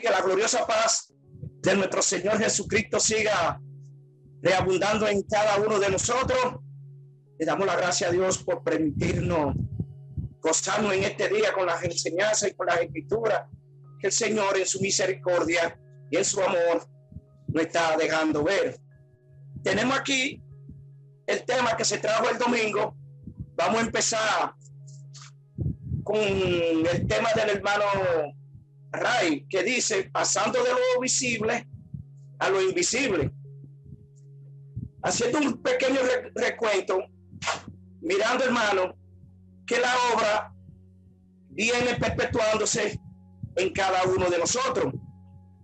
Que la gloriosa paz de nuestro Señor Jesucristo siga reabundando en cada uno de nosotros. Le damos la gracia a Dios por permitirnos gozarnos en este día con las enseñanzas y con las escrituras que el Señor en su misericordia y en su amor nos está dejando ver. Tenemos aquí el tema que se trajo el domingo. Vamos a empezar con el tema del hermano Ray, que dice: pasando de lo visible a lo invisible. Haciendo un pequeño recuento, mirando, hermano, que la obra viene perpetuándose en cada uno de nosotros.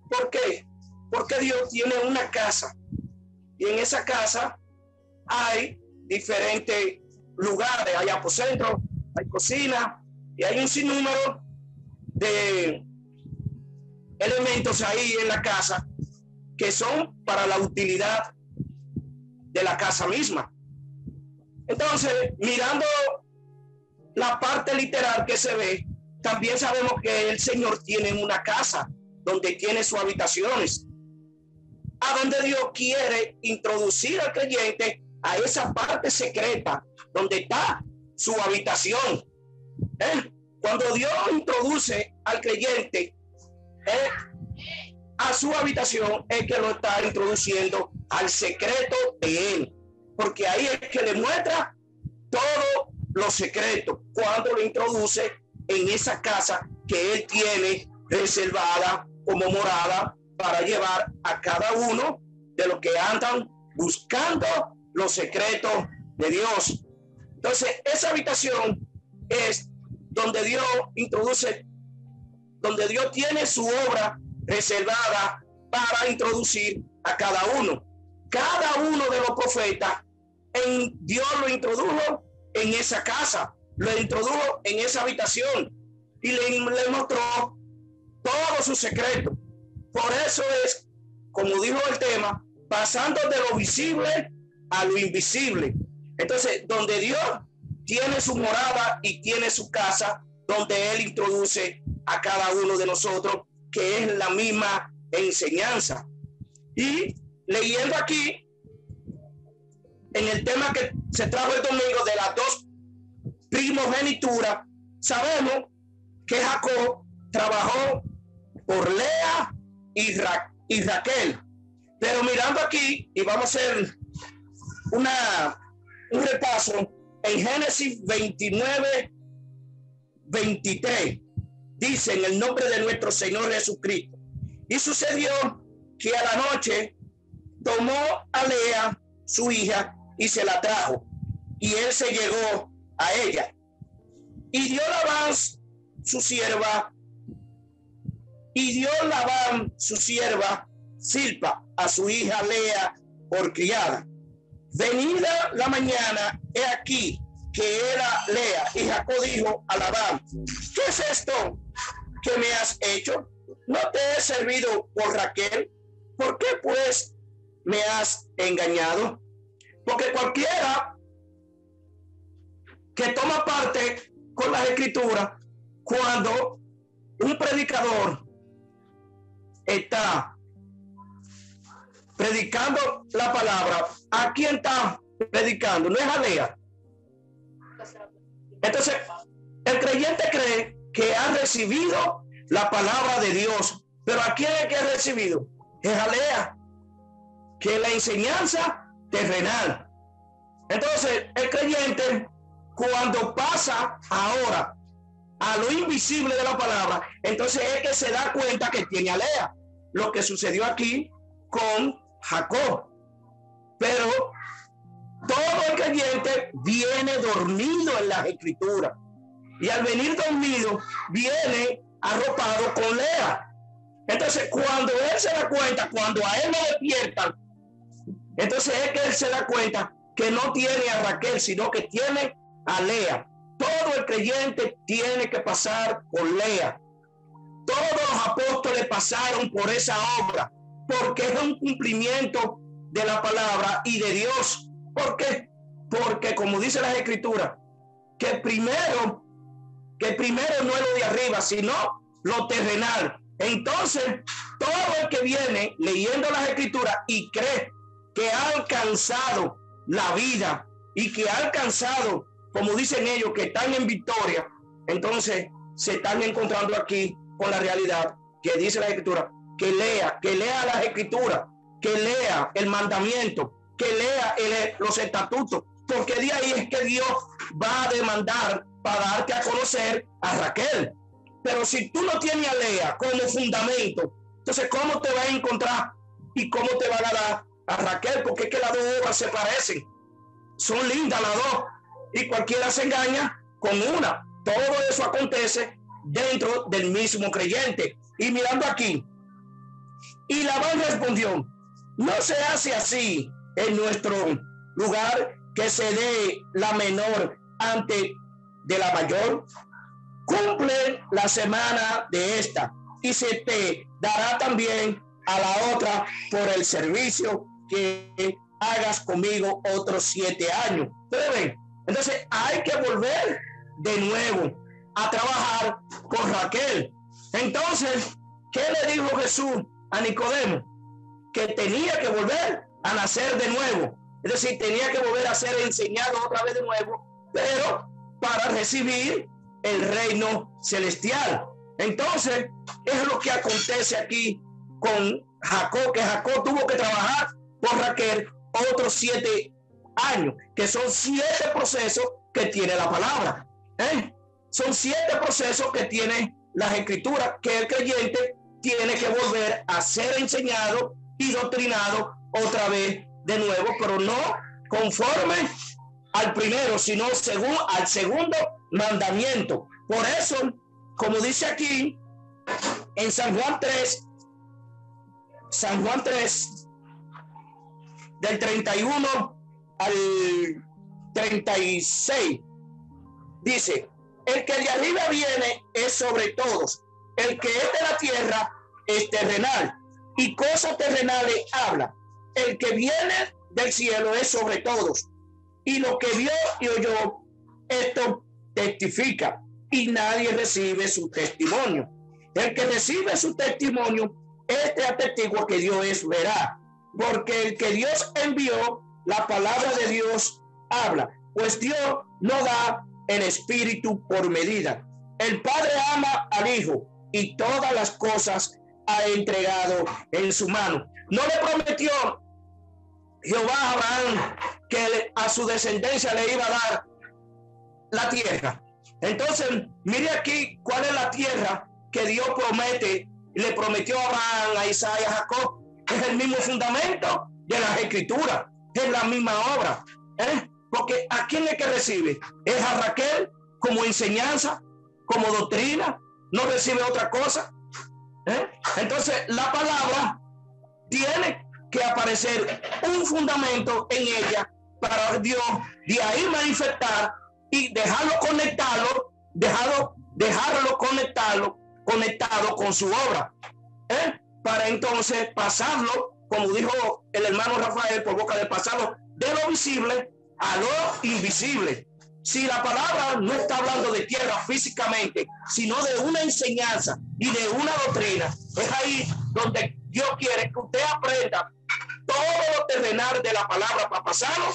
¿Por qué? Porque Dios tiene una casa, y en esa casa hay diferentes lugares, hay aposentos, hay cocina, y hay un sinnúmero de elementos ahí en la casa que son para la utilidad de la casa misma. Entonces, mirando la parte literal que se ve, también sabemos que el Señor tiene una casa donde tiene sus habitaciones, a donde Dios quiere introducir al creyente a esa parte secreta donde está su habitación. Cuando Dios introduce al creyente a su habitación, es que lo está introduciendo al secreto de él, porque ahí es que le muestra todo lo secreto, cuando lo introduce en esa casa que él tiene reservada como morada para llevar a cada uno de los que andan buscando los secretos de Dios. Entonces, esa habitación es donde Dios introduce, donde Dios tiene su obra reservada para introducir a cada uno. Cada uno de los profetas, Dios lo introdujo en esa casa, lo introdujo en esa habitación y le mostró todos sus secretos. Por eso es, como dijo el tema, pasando de lo visible a lo invisible. Entonces, donde Dios tiene su morada y tiene su casa, donde Él introduce a cada uno de nosotros, que es la misma enseñanza. Y leyendo aquí en el tema que se trajo el domingo de las dos primogenituras, sabemos que Jacob trabajó por Lea y Raquel. Pero mirando aquí, y vamos a hacer un repaso en Génesis 29, 23. Dice: en el nombre de nuestro Señor Jesucristo. Y sucedió que a la noche tomó a Lea, su hija, y se la trajo. Y él se llegó a ella. Y dio Labán su sierva, Silpa, a su hija Lea por criada. Venida la mañana, he aquí que era Lea. Y Jacob dijo a Labán: ¿qué es esto que me has hecho? ¿No te he servido por Raquel? ¿Por qué pues me has engañado? Porque cualquiera que toma parte con las escrituras, cuando un predicador está predicando la palabra, ¿a quién está predicando? No es a Lea. Entonces, el creyente cree que ha recibido la palabra de Dios, pero ¿a quién es que ha recibido? Es a Lea, que es la enseñanza terrenal. Entonces, el creyente, cuando pasa ahora a lo invisible de la palabra, entonces es que se da cuenta que tiene a Lea, lo que sucedió aquí con Jacob. Pero todo el creyente viene dormido en las escrituras. y al venir dormido viene arropado con Lea. Entonces cuando él se da cuenta, cuando a él lo despiertan, entonces es que él se da cuenta que no tiene a Raquel, sino que tiene a Lea. Todo el creyente tiene que pasar por Lea. Todos los apóstoles pasaron por esa obra, porque es un cumplimiento de la palabra y de Dios. ¿Por qué? Porque como dice las escrituras, que primero no es lo de arriba, sino lo terrenal. Entonces, todo el que viene leyendo las escrituras y cree que ha alcanzado la vida y que ha alcanzado, como dicen ellos, que están en victoria, entonces se están encontrando aquí con la realidad que dice la escritura, que lea las escrituras, que lea el mandamiento, que lea los estatutos, porque de ahí es que Dios va a demandar para darte a conocer a Raquel. Pero si tú no tienes a Lea como fundamento, entonces ¿cómo te va a encontrar y cómo te van a dar a Raquel? Porque es que las dos obras se parecen, son lindas las dos, y cualquiera se engaña con una. Todo eso acontece dentro del mismo creyente. Y mirando aquí, y Labán respondió: no se hace así en nuestro lugar, que se dé la menor antes de la mayor. Cumple la semana de esta y se te dará también a la otra por el servicio que hagas conmigo otros 7 años. Entonces hay que volver de nuevo a trabajar con Raquel. Entonces, ¿qué le dijo Jesús a Nicodemo? Que tenía que volver a nacer de nuevo. Es decir, tenía que volver a ser enseñado otra vez de nuevo, pero para recibir el reino celestial. Entonces, es lo que acontece aquí con Jacob, que Jacob tuvo que trabajar por Raquel otros 7 años, que son 7 procesos que tiene la palabra. Son 7 procesos que tiene las escrituras, que el creyente tiene que volver a ser enseñado y doctrinado otra vez de nuevo, pero no conforme al primero, sino según al segundo mandamiento. Por eso, como dice aquí en San Juan 3, del 31 al 36, dice: el que de arriba viene es sobre todos, el que es de la tierra es terrenal, y cosas terrenales habla. El que viene del cielo es sobre todos, y lo que vio y oyó, esto testifica, y nadie recibe su testimonio. El que recibe su testimonio, este atestigua que Dios es veraz, porque el que Dios envió, la palabra de Dios habla, pues Dios no da el espíritu por medida. El Padre ama al Hijo y todas las cosas ha entregado en su mano. No le prometió Jehová a Abraham que a su descendencia le iba a dar la tierra. Entonces, mire aquí cuál es la tierra que Dios promete y le prometió a Abraham, a Isaac y a Jacob. Es el mismo fundamento de las escrituras, es la misma obra. Porque ¿a quién es que recibe? Es a Raquel como enseñanza, como doctrina, no recibe otra cosa. Entonces, la palabra tiene que aparecer un fundamento en ella para Dios de ahí manifestar y dejarlo conectado con su obra, para entonces pasarlo, como dijo el hermano Rafael, por boca de pasarlo de lo visible a lo invisible. Si la palabra no está hablando de tierra físicamente, sino de una enseñanza y de una doctrina, es ahí donde Dios quiere que usted aprenda todo lo terrenal de la palabra para pasarlo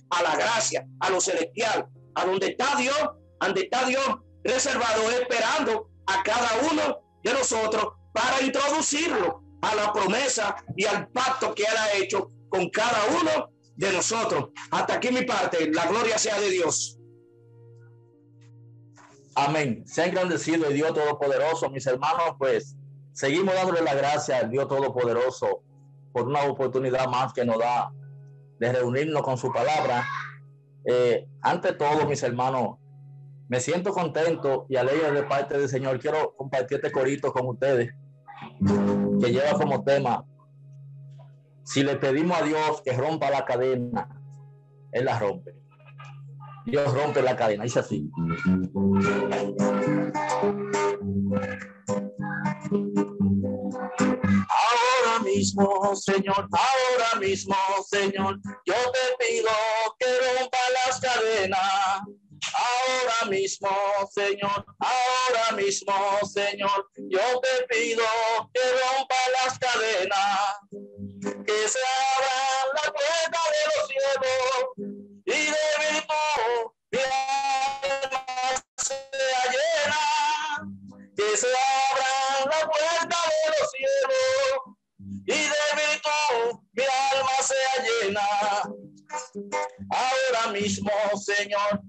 a la gracia, a lo celestial, a donde está Dios reservado, esperando a cada uno de nosotros para introducirlo a la promesa y al pacto que Él ha hecho con cada uno de nosotros. Hasta aquí mi parte. La gloria sea de Dios. Amén. Sea engrandecido el Dios Todopoderoso, mis hermanos. Pues seguimos dándole la gracia al Dios Todopoderoso por una oportunidad más que nos da de reunirnos con su palabra. Ante todo, mis hermanos, Me siento contento y alegre de parte del Señor. Quiero compartir este corito con ustedes, que lleva como tema: si le pedimos a Dios que rompa la cadena, Él la rompe. Dios rompe la cadena. Dice así: ahora mismo, Señor, yo te pido que rompa las cadenas. Ahora mismo, Señor, yo te pido que rompa las cadenas, que se abra la puerta de los cielos y de virtud mi alma sea llena, que se abra la puerta de los cielos y de virtud mi alma sea llena. Ahora mismo, Señor,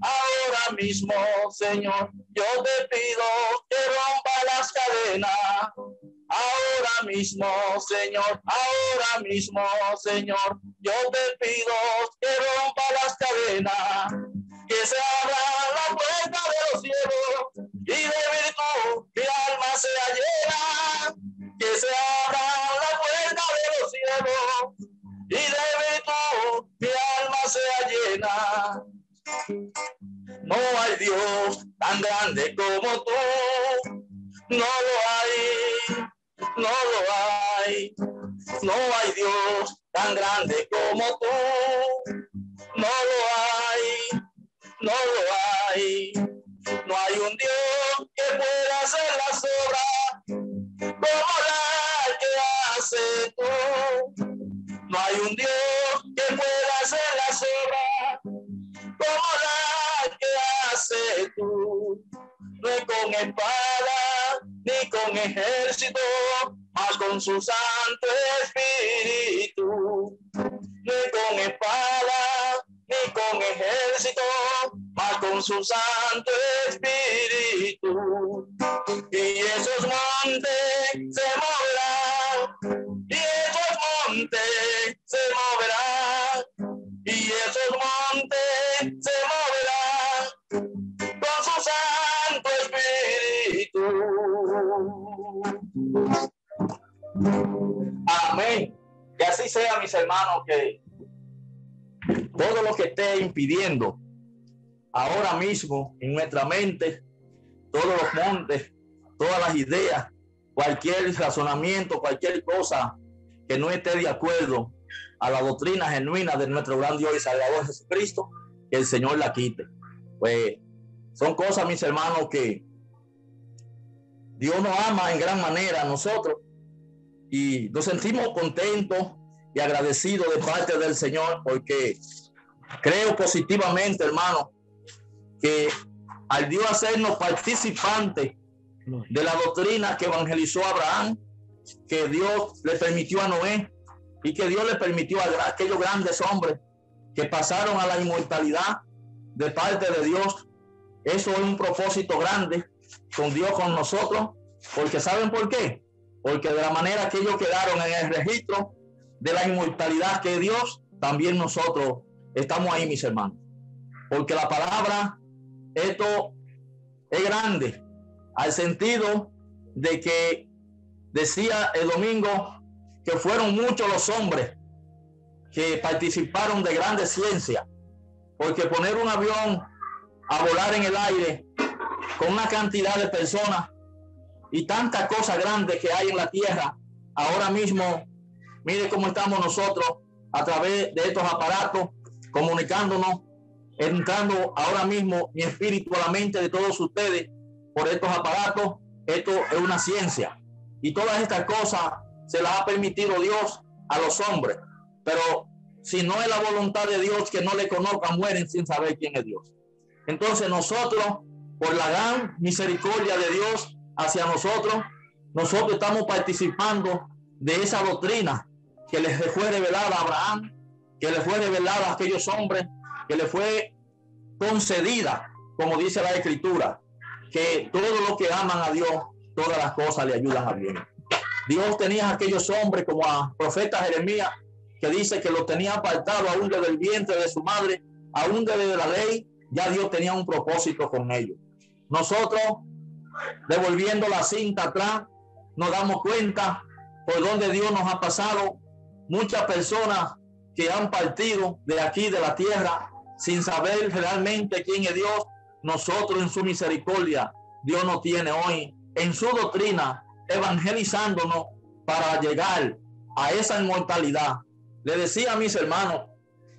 yo te pido que rompa las cadenas. Ahora mismo, Señor, yo te pido que rompa las cadenas, que se abra la puerta de los cielos y de virtud mi alma sea llena, que se abra la puerta de los cielos y de virtud mi alma sea llena. No hay Dios tan grande como tú, no lo hay, no hay Dios tan grande como tú, no lo hay, no hay un Dios que pueda hacer las obras como la que hace tú. No hay un Dios que pueda hacer las obras como la que hace tú. No es con espada ni con ejército, mas con su Santo Espíritu. No es con espada ni con ejército, mas con su Santo Espíritu. Y esos montes se moverán, y esos montes se moverán, y esos montes se moverán con su Santo Espíritu. Amén. Que así sea, mis hermanos, que todo lo que esté impidiendo ahora mismo en nuestra mente, todos los montes, todas las ideas, cualquier razonamiento, cualquier cosa que no esté de acuerdo a la doctrina genuina de nuestro gran Dios y Salvador Jesucristo, que el Señor la quite. Pues son cosas, mis hermanos, que Dios nos ama en gran manera a nosotros y nos sentimos contentos y agradecidos de parte del Señor, porque creo positivamente, hermano, que al Dios hacernos participantes de la doctrina que evangelizó a Abraham, que Dios le permitió a Noé y que Dios le permitió a aquellos grandes hombres que pasaron a la inmortalidad de parte de Dios, eso es un propósito grande con Dios, con nosotros, porque ¿saben por qué? Porque de la manera que ellos quedaron en el registro de la inmortalidad que Dios, también nosotros estamos ahí, mis hermanos, porque la palabra, esto es grande, al sentido de que decía el domingo que fueron muchos los hombres que participaron de grandes ciencias, porque poner un avión a volar en el aire con una cantidad de personas y tantas cosas grandes que hay en la tierra, ahora mismo, mire cómo estamos nosotros a través de estos aparatos, comunicándonos, entrando ahora mismo mi espíritu a la mente de todos ustedes por estos aparatos. Esto es una ciencia y todas estas cosas se las ha permitido Dios a los hombres, pero si no es la voluntad de Dios que no le conozcan, mueren sin saber quién es Dios. Entonces nosotros, por la gran misericordia de Dios hacia nosotros estamos participando de esa doctrina que les fue revelada a Abraham, que le fue revelada a aquellos hombres, que le fue concedida, como dice la Escritura, que todos los que aman a Dios, todas las cosas le ayudan a bien. Dios tenía a aquellos hombres, como a profeta Jeremías, que dice que los tenía apartado aún desde el vientre de su madre, aún desde la ley, ya Dios tenía un propósito con ellos. nosotros, devolviendo la cinta atrás, nos damos cuenta por donde Dios nos ha pasado. Muchas personas que han partido de aquí, de la tierra, sin saber realmente quién es Dios. Nosotros, en su misericordia, Dios nos tiene hoy en su doctrina, evangelizándonos para llegar a esa inmortalidad. Le decía a mis hermanos,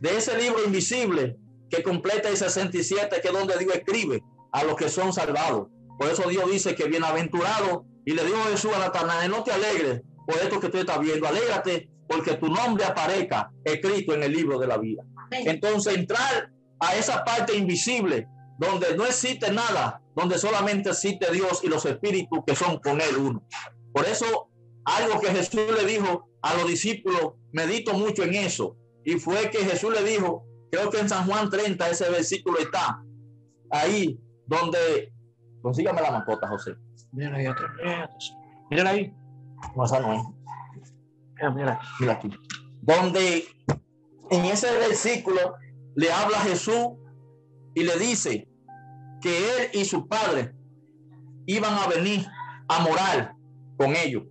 de ese libro invisible que completa el 67, que es donde Dios escribe a los que son salvados. Por eso Dios dice que bienaventurado, y le dijo Jesús a Natanael: no te alegres por esto que tú estás viendo, alégrate porque tu nombre aparezca escrito en el libro de la vida. Entonces, entrar a esa parte invisible donde no existe nada, donde solamente existe Dios y los espíritus que son con él uno. Por eso, algo que Jesús le dijo a los discípulos, medito mucho en eso, y fue que Jesús le dijo, creo que en San Juan 30 ese versículo está ahí, donde, consígame la mascota, José. Mira ahí otro. Mira ahí. No, esa no es. Mira aquí. Donde en ese versículo le habla a Jesús y le dice que él y su padre iban a venir a morar con ellos.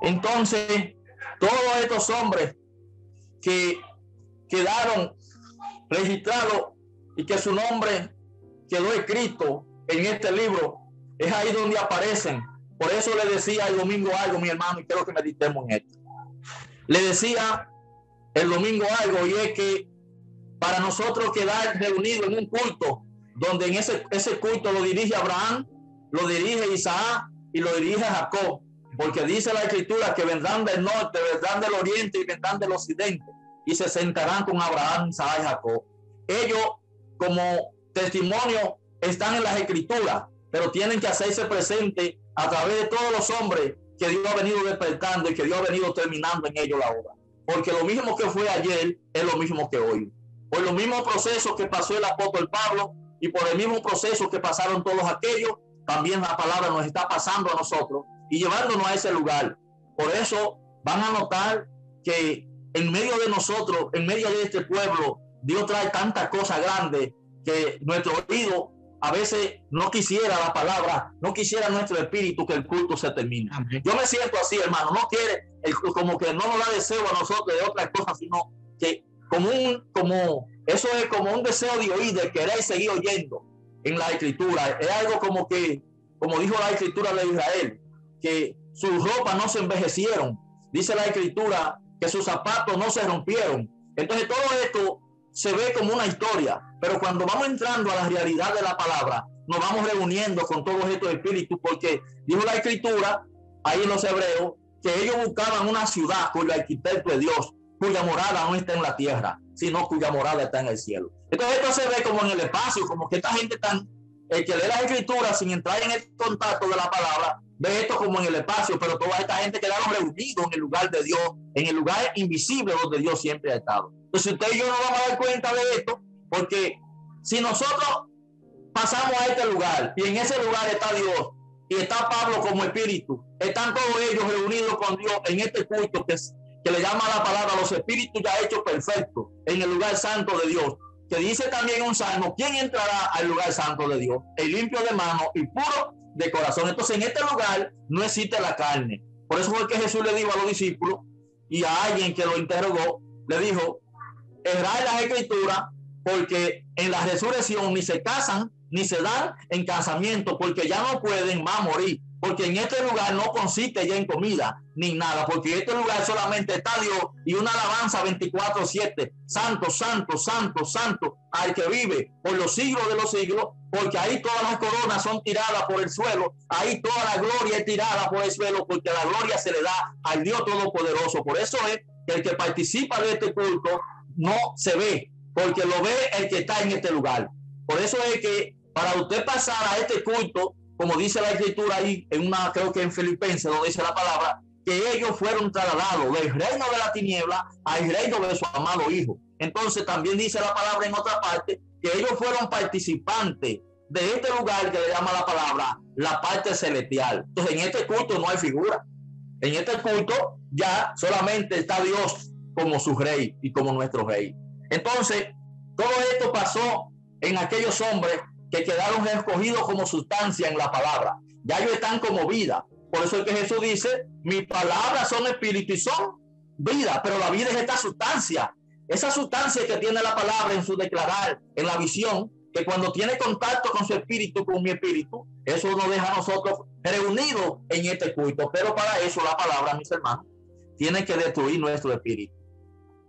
Entonces, todos estos hombres que quedaron registrados y que su nombre quedó escrito en este libro, es ahí donde aparecen. Por eso le decía el domingo algo, mi hermano, y quiero que meditemos en esto. Le decía el domingo algo, y es que para nosotros quedar reunidos en un culto, donde en ese culto lo dirige Abraham, lo dirige Isaac y lo dirige Jacob, porque dice la escritura que vendrán del norte, vendrán del oriente y vendrán del occidente, y se sentarán con Abraham, Isaac y Jacob. Ellos, como testimonio, están en las escrituras, pero tienen que hacerse presente a través de todos los hombres que Dios ha venido despertando y que Dios ha venido terminando en ellos la obra. Porque lo mismo que fue ayer es lo mismo que hoy. Por los mismos procesos que pasó el apóstol Pablo y por el mismo proceso que pasaron todos aquellos, también la palabra nos está pasando a nosotros y llevándonos a ese lugar. Por eso van a notar que en medio de nosotros, en medio de este pueblo, Dios trae tantas cosas grandes que nuestro oído a veces no quisiera la palabra, no quisiera nuestro espíritu que el culto se termine. Amén. Yo me siento así, hermano, no quiere, como que no nos da deseo a nosotros de otras cosas, sino que eso es como un deseo de oír, de querer seguir oyendo en la escritura. Es algo como que, como dijo la escritura de Israel, que sus ropas no se envejecieron. Dice la escritura que sus zapatos no se rompieron. Entonces todo esto se ve como una historia, pero cuando vamos entrando a la realidad de la palabra, nos vamos reuniendo con todos estos espíritus, porque dijo la escritura ahí en los hebreos que ellos buscaban una ciudad cuyo arquitecto es Dios, cuya morada no está en la tierra, sino cuya morada está en el cielo. Entonces esto se ve como en el espacio, como que esta gente el que lee la escritura sin entrar en el contacto de la palabra, ve esto como en el espacio, pero toda esta gente quedaron reunidos en el lugar de Dios, en el lugar invisible donde Dios siempre ha estado. Entonces usted y yo no vamos a dar cuenta de esto, porque si nosotros pasamos a este lugar y en ese lugar está Dios y está Pablo como espíritu, están todos ellos reunidos con Dios en este culto que le llama la palabra los espíritus ya hechos perfectos en el lugar santo de Dios, que dice también un salmo: ¿quién entrará al lugar santo de Dios? El limpio de manos y puro de corazón. Entonces en este lugar no existe la carne. Por eso fue que Jesús le dijo a los discípulos y a alguien que lo interrogó, le dijo: erráis las escrituras, porque en la resurrección ni se casan ni se dan en casamiento, porque ya no pueden más morir, porque en este lugar no consiste ya en comida ni nada, porque en este lugar solamente está Dios y una alabanza 24/7, santo, santo, santo, santo al que vive por los siglos de los siglos, porque ahí todas las coronas son tiradas por el suelo, ahí toda la gloria es tirada por el suelo, porque la gloria se le da al Dios Todopoderoso. Por eso es que el que participa de este culto no se ve, porque lo ve el que está en este lugar. Por eso es que para usted pasar a este culto, como dice la escritura ahí, creo que en Filipenses, donde dice la palabra, que ellos fueron trasladados del reino de la tiniebla al reino de su amado Hijo. Entonces también dice la palabra en otra parte, que ellos fueron participantes de este lugar que le llama la palabra la parte celestial. Entonces en este culto no hay figura. En este culto ya solamente está Dios como su rey y como nuestro rey. Entonces todo esto pasó en aquellos hombres que quedaron escogidos como sustancia en la palabra. Ya ellos están como vida. Por eso es que Jesús dice, mis palabras son espíritu y son vida, pero la vida es esta sustancia. Esa sustancia que tiene la palabra en su declarar, en la visión, que cuando tiene contacto con su espíritu, con mi espíritu, eso nos deja a nosotros reunidos en este culto. Pero para eso la palabra, mis hermanos, tiene que destruir nuestro espíritu.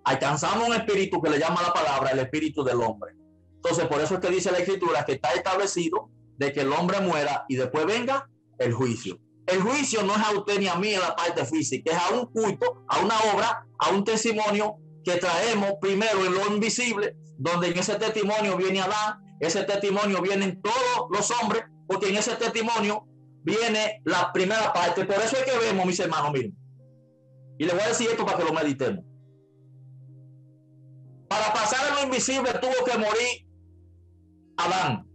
Alcanzamos un espíritu que le llama la palabra el espíritu del hombre. Entonces, por eso es que dice la Escritura que está establecido de que el hombre muera y después venga el juicio. El juicio no es a usted ni a mí en la parte física, es a un culto, a una obra, a un testimonio que traemos primero en lo invisible, donde en ese testimonio viene Adán, ese testimonio vienen todos los hombres, porque en ese testimonio viene la primera parte. Por eso es que vemos, mis hermanos, miren. Y les voy a decir esto para que lo meditemos. Para pasar en lo invisible tuvo que morir Adán.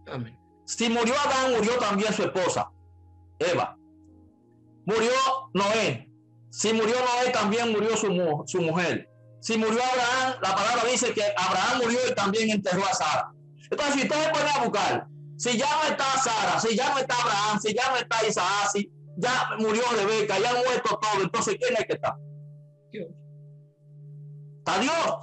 Amén. Si murió Adán, murió también su esposa, Eva. Murió Noé. Si murió Noé, también murió su mujer. Si murió Abraham, la palabra dice que Abraham murió y también enterró a Sara. Entonces, si ustedes pueden a buscar, si ya no está Sara, si ya no está Abraham, si ya no está Isaac, si ya murió Rebeca, ya han muerto todo, entonces ¿quién es que está? Dios. Está Dios.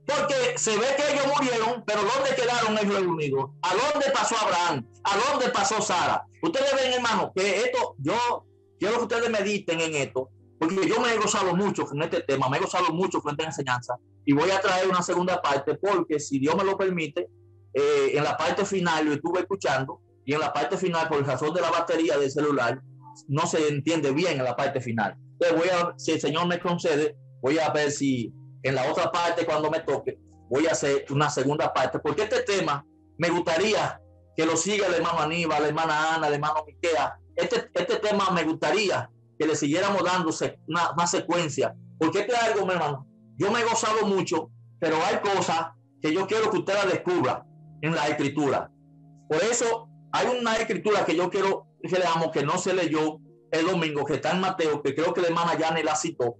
Porque se ve que ellos murieron, pero ¿dónde quedaron ellos reunidos? ¿A dónde pasó Abraham? ¿A dónde pasó Sara? Ustedes ven, hermano, que esto, yo quiero que ustedes mediten en esto, porque yo me he gozado mucho con este tema, me he gozado mucho con esta enseñanza, y voy a traer una segunda parte, porque si Dios me lo permite, en la parte final lo estuve escuchando, y en la parte final, por razón de la batería del celular, no se entiende bien en la parte final. Entonces si el Señor me concede, voy a ver si en la otra parte, cuando me toque, voy a hacer una segunda parte, porque este tema me gustaría que lo siga el hermano Aníbal, la hermana Ana, el hermano Miquea. Este tema me gustaría que le siguiéramos dándose una secuencia, porque este es algo, mi hermano, yo me he gozado mucho, pero hay cosas que yo quiero que usted la descubra en la escritura. Por eso hay una escritura que yo quiero que leamos, que no se leyó el domingo, que está en Mateo, que creo que la hermana Yane la citó,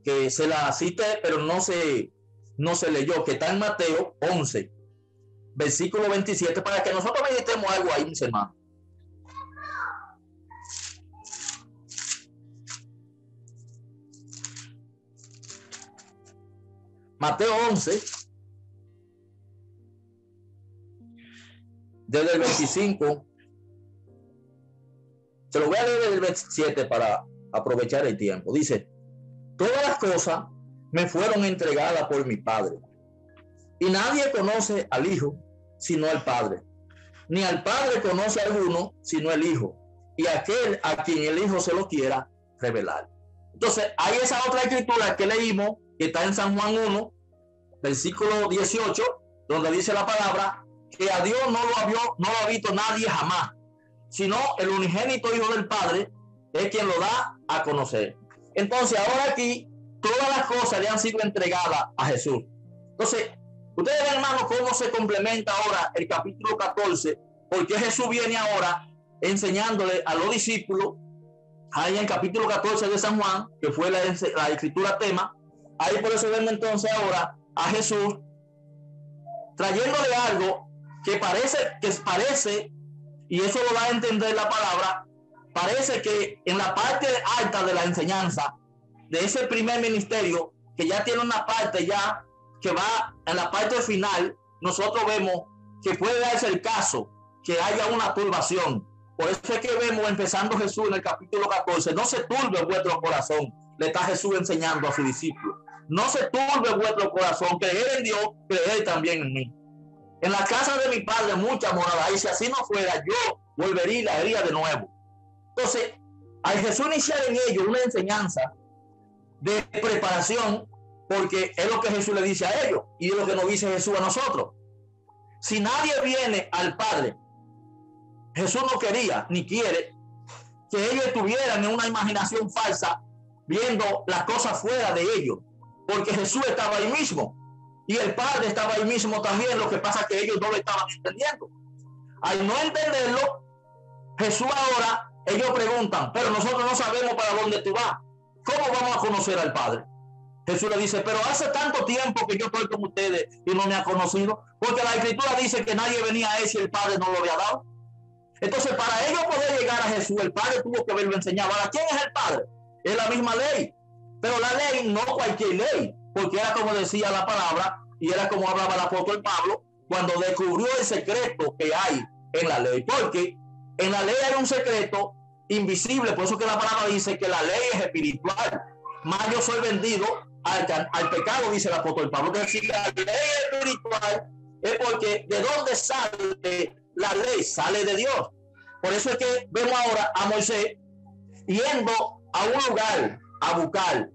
que se la cité, pero no se leyó, que está en Mateo 11, versículo 27, para que nosotros meditemos algo ahí, mis hermanos. Mateo 11, desde el 25, se lo voy a leer desde el 27 para aprovechar el tiempo. Dice: todas las cosas me fueron entregadas por mi Padre, y nadie conoce al Hijo sino el Padre, ni al Padre conoce a alguno sino el Hijo, y aquel a quien el Hijo se lo quiera revelar. Entonces hay esa otra escritura que leímos, que está en San Juan 1, versículo 18, donde dice la palabra que a Dios no lo ha visto nadie jamás, sino el unigénito Hijo del Padre es quien lo da a conocer. Entonces ahora aquí todas las cosas le han sido entregadas a Jesús. Entonces ustedes ven, hermanos, cómo se complementa ahora el capítulo 14, porque Jesús viene ahora enseñándole a los discípulos ahí en el capítulo 14 de San Juan, que fue la escritura tema. Ahí por eso vemos entonces ahora a Jesús trayéndole algo que parece, y eso lo da a entender la palabra, parece que en la parte alta de la enseñanza de ese primer ministerio, que ya tiene una parte ya que va en la parte final, nosotros vemos que puede darse el caso que haya una turbación. Por eso es que vemos, empezando Jesús en el capítulo 14, no se turbe vuestro corazón, le está Jesús enseñando a sus discípulos. No se turbe vuestro corazón, creer en Dios, creer también en mí. En la casa de mi Padre muchas moradas, y si así no fuera, yo volvería y la haría de nuevo. Entonces, al Jesús iniciar en ellos una enseñanza de preparación, porque es lo que Jesús le dice a ellos, y es lo que nos dice Jesús a nosotros. Si nadie viene al Padre, Jesús no quería ni quiere que ellos estuvieran en una imaginación falsa, viendo las cosas fuera de ellos, porque Jesús estaba ahí mismo y el Padre estaba ahí mismo también. Lo que pasa es que ellos no lo estaban entendiendo. Al no entenderlo, Jesús ahora, ellos preguntan: pero nosotros no sabemos para dónde tú vas, ¿cómo vamos a conocer al Padre? Jesús le dice, pero hace tanto tiempo que yo estoy con ustedes y no me ha conocido, porque la Escritura dice que nadie venía a él si el Padre no lo había dado. Entonces, para ellos poder llegar a Jesús, el Padre tuvo que haberlo enseñado. Ahora, ¿quién es el Padre? Es la misma ley, pero la ley no cualquier ley, porque era como decía la palabra y era como hablaba el apóstol Pablo cuando descubrió el secreto que hay en la ley, porque en la ley hay un secreto invisible, por eso que la palabra dice que la ley es espiritual, más yo soy vendido al pecado, dice el apóstol Pablo. Es decir, la ley espiritual es porque de dónde sale la ley, sale de Dios. Por eso es que vemos ahora a Moisés yendo a un lugar a buscar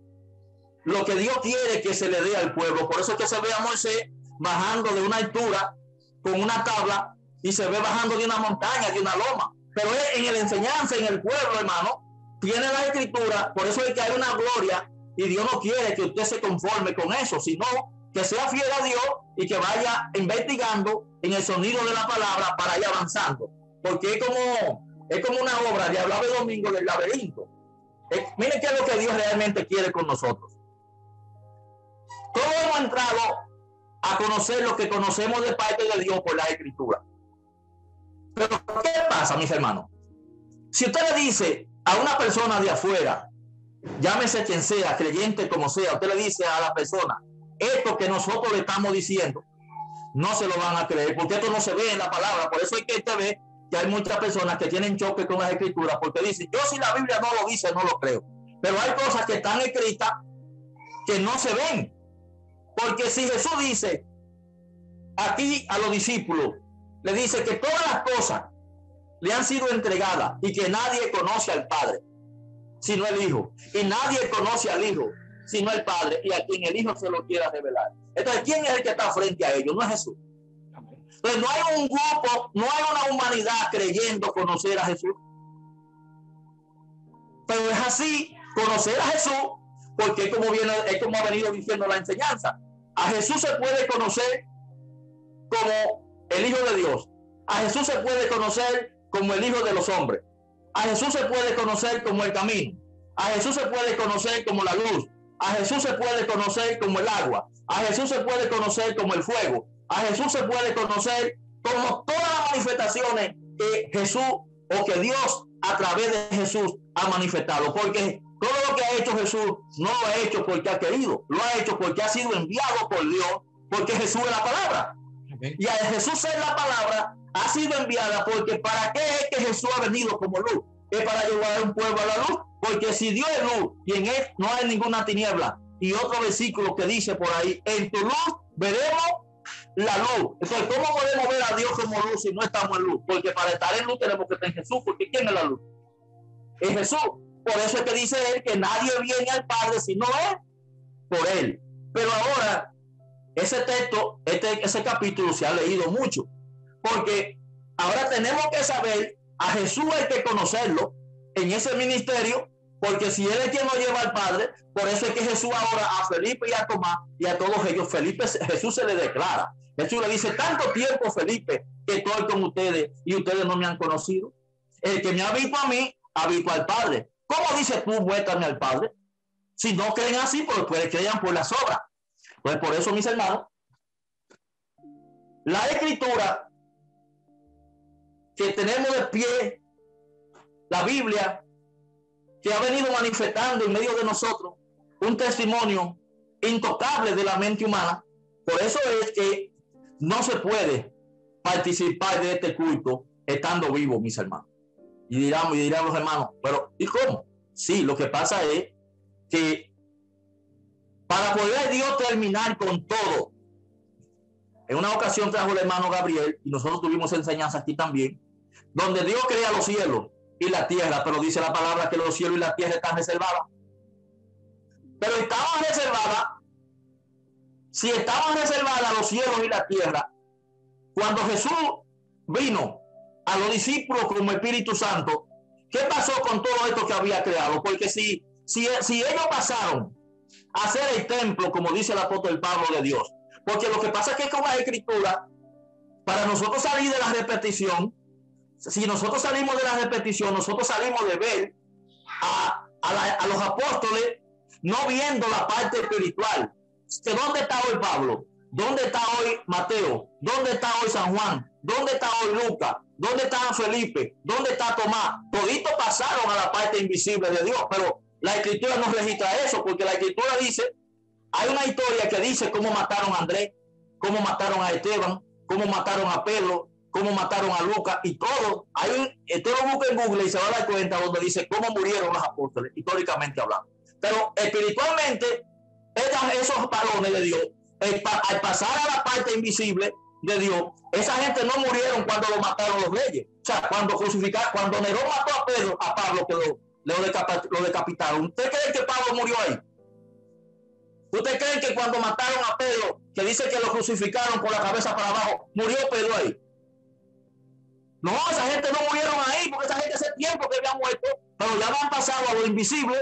lo que Dios quiere que se le dé al pueblo. Por eso es que se ve a Moisés bajando de una altura con una tabla y se ve bajando de una montaña, de una loma. Pero es en la enseñanza, en el pueblo, hermano, tiene la Escritura. Por eso es que hay una gloria y Dios no quiere que usted se conforme con eso, sino que sea fiel a Dios y que vaya investigando en el sonido de la palabra para ir avanzando. Porque es como una obra, le hablaba el domingo del laberinto. Miren qué es lo que Dios realmente quiere con nosotros. Todos hemos entrado a conocer lo que conocemos de parte de Dios por la Escritura. Pero ¿qué pasa, mis hermanos? Si usted le dice a una persona de afuera, llámese quien sea, creyente como sea, usted le dice a la persona, esto que nosotros le estamos diciendo, no se lo van a creer, porque esto no se ve en la palabra. Por eso es que usted ve que hay muchas personas que tienen choque con las Escrituras, porque dicen, yo si la Biblia no lo dice, no lo creo. Pero hay cosas que están escritas que no se ven. Porque si Jesús dice aquí a los discípulos, le dice que todas las cosas le han sido entregadas y que nadie conoce al Padre sino el Hijo, y nadie conoce al Hijo sino el Padre, y a quien el Hijo se lo quiera revelar. Entonces, ¿quién es el que está frente a ellos? No es Jesús. Entonces, no hay un grupo, no hay una humanidad creyendo conocer a Jesús. Pero es así, conocer a Jesús, porque es como ha venido diciendo la enseñanza. A Jesús se puede conocer como el Hijo de Dios. A Jesús se puede conocer como el Hijo de los hombres. A Jesús se puede conocer como el camino. A Jesús se puede conocer como la luz. A Jesús se puede conocer como el agua. A Jesús se puede conocer como el fuego. A Jesús se puede conocer como todas las manifestaciones que Jesús o que Dios a través de Jesús ha manifestado. Porque todo lo que ha hecho Jesús no lo ha hecho porque ha querido, lo ha hecho porque ha sido enviado por Dios, porque Jesús es la palabra. Okay. Y a Jesús ser la palabra ha sido enviada porque ¿para qué es que Jesús ha venido como luz? Es para llevar a un pueblo a la luz, porque si Dios es luz y en él no hay ninguna tiniebla. Y otro versículo que dice por ahí, en tu luz veremos la luz. Entonces, ¿cómo podemos ver a Dios como luz si no estamos en luz? Porque para estar en luz tenemos que estar en Jesús, porque ¿quién es la luz? Es Jesús. Por eso es que dice él que nadie viene al Padre si no es por él. Pero ahora, ese texto, ese capítulo se ha leído mucho, porque ahora tenemos que saber, a Jesús hay que conocerlo en ese ministerio, porque si él es quien nos lleva al Padre, por eso es que Jesús ahora a Felipe y a Tomás y a todos ellos, Jesús se le declara. Jesús le dice, tanto tiempo, Felipe, que estoy con ustedes y ustedes no me han conocido. El que me ha visto a mí, ha visto al Padre. ¿Cómo dices tú, muéstrame al Padre? Si no creen así, pues crean por las obras. Pues por eso, mis hermanos, la Escritura que tenemos de pie, la Biblia, que ha venido manifestando en medio de nosotros un testimonio intocable de la mente humana. Por eso es que no se puede participar de este culto estando vivo, mis hermanos. Y dirán los hermanos, pero ¿y cómo? Sí, lo que pasa es que para poder Dios terminar con todo, en una ocasión trajo el hermano Gabriel, y nosotros tuvimos enseñanza aquí también, donde Dios crea los cielos y la tierra, pero dice la palabra que los cielos y la tierra están reservadas. Pero estaban reservadas, si estaban reservadas los cielos y la tierra, cuando Jesús vino a los discípulos como Espíritu Santo, ¿qué pasó con todo esto que había creado? Porque si ellos pasaron a hacer el templo, como dice el apóstol Pablo, de Dios, porque lo que pasa es que con la Escritura, para nosotros salir de la repetición, si nosotros salimos de la repetición, nosotros salimos de ver a los apóstoles no viendo la parte espiritual. ¿Dónde está hoy Pablo? ¿Dónde está hoy Mateo? ¿Dónde está hoy San Juan? ¿Dónde está hoy Lucas? ¿Dónde está Felipe? ¿Dónde está Tomás? Toditos pasaron a la parte invisible de Dios, pero la escritura no registra eso, porque la escritura dice, hay una historia que dice cómo mataron a Andrés, cómo mataron a Esteban, cómo mataron a Pedro, cómo mataron a Lucas y todo. Usted lo busca en Google y se va a dar cuenta donde dice cómo murieron los apóstoles, históricamente hablando. Pero espiritualmente, esos varones de Dios, al pasar a la parte invisible de Dios, esa gente no murieron cuando lo mataron los reyes. O sea, cuando Nerón mató a Pablo, que lo decapitaron. ¿Usted cree que Pablo murió ahí? ¿Usted cree que cuando mataron a Pedro, que dice que lo crucificaron por la cabeza para abajo, murió Pedro ahí? No, esa gente no murieron ahí, porque esa gente hace tiempo que había muerto, pero ya han pasado a lo invisible.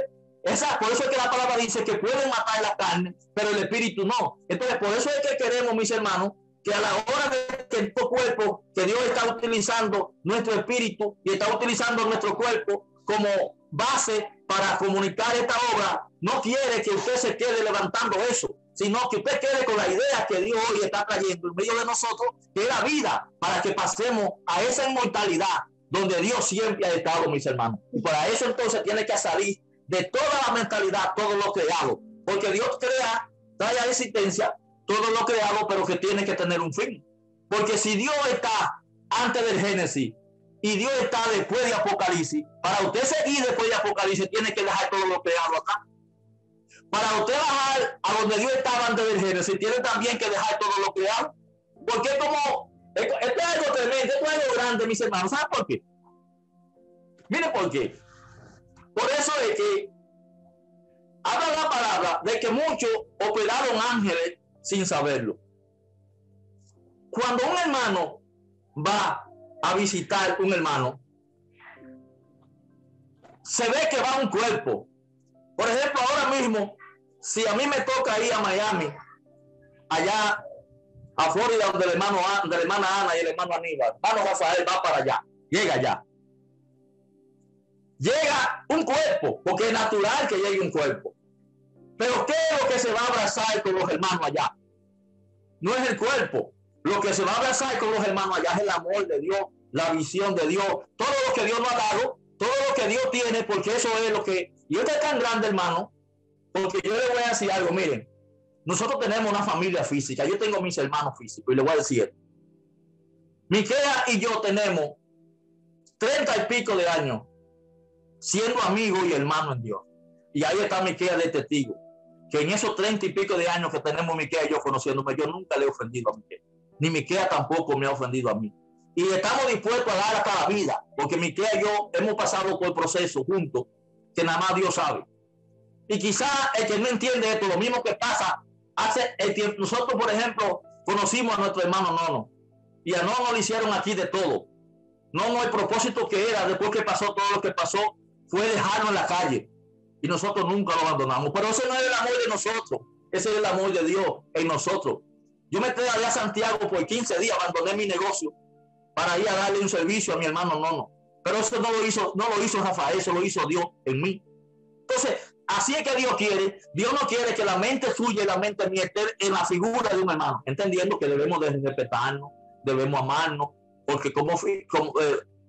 Por eso es que la palabra dice que pueden matar la carne, pero el espíritu no. Entonces, por eso es que queremos, mis hermanos, que a la hora de que estos cuerpos, que Dios está utilizando nuestro espíritu y está utilizando nuestro cuerpo como base para comunicar esta obra, no quiere que usted se quede levantando eso, sino que usted quede con la idea que Dios hoy está trayendo en medio de nosotros, que es la vida, para que pasemos a esa inmortalidad donde Dios siempre ha estado, mis hermanos. Y para eso entonces tiene que salir de toda la mentalidad, todo lo creado, porque Dios trae a existencia todo lo creado, pero que tiene que tener un fin. Porque si Dios está antes del Génesis y Dios está después de Apocalipsis, para usted seguir después de Apocalipsis tiene que dejar todo lo creado acá. Para usted bajar a donde Dios estaba antes del Génesis, tiene también que dejar todo lo creado. Porque esto es algo tremendo, esto es algo grande, mis hermanos. ¿Saben por qué? Miren por qué. Por eso es que habla la palabra de que muchos operaron ángeles sin saberlo. Cuando un hermano va a visitar un hermano, se ve que va un cuerpo. Por ejemplo, ahora mismo, si a mí me toca ir a Miami, allá a Florida, donde la hermana Ana y el hermano Aníbal, Rafael va para allá, llega allá. Llega un cuerpo, porque es natural que llegue un cuerpo. Pero ¿qué es lo que se va a abrazar con los hermanos allá? No es el cuerpo. Lo que se va a abrazar con los hermanos allá es el amor de Dios, la visión de Dios, todo lo que Dios nos ha dado, todo lo que Dios tiene, porque eso es lo que... Y esto es tan grande, hermano, porque yo le voy a decir algo. Miren, nosotros tenemos una familia física. Yo tengo mis hermanos físicos y le voy a decir, Miquea y yo tenemos 30 y pico de años siendo amigos y hermanos en Dios. Y ahí está Miquea de testigo, que en esos 30 y pico de años que tenemos Miquea y yo conociéndome, yo nunca le he ofendido a Miquea, ni Miquea tampoco me ha ofendido a mí. Y estamos dispuestos a dar hasta la vida, porque Miquea y yo hemos pasado por procesos juntos que nada más Dios sabe. Y quizás el que no entiende esto, lo mismo que pasa hace el tiempo. Nosotros, por ejemplo, conocimos a nuestro hermano Nono, y a Nono le hicieron aquí de todo. Nono, el propósito que era, después que pasó todo lo que pasó, fue dejarnos en la calle. Y nosotros nunca lo abandonamos. Pero ese no es el amor de nosotros. Ese es el amor de Dios en nosotros. Yo me quedé allá a Santiago por 15 días, abandoné mi negocio para ir a darle un servicio a mi hermano Nono. Pero eso no lo hizo Rafael, eso lo hizo Dios en mí. Entonces, así es que Dios quiere. Dios no quiere que la mente suya y la mente mía esté en la figura de un hermano, entendiendo que debemos de respetarnos, debemos amarnos, porque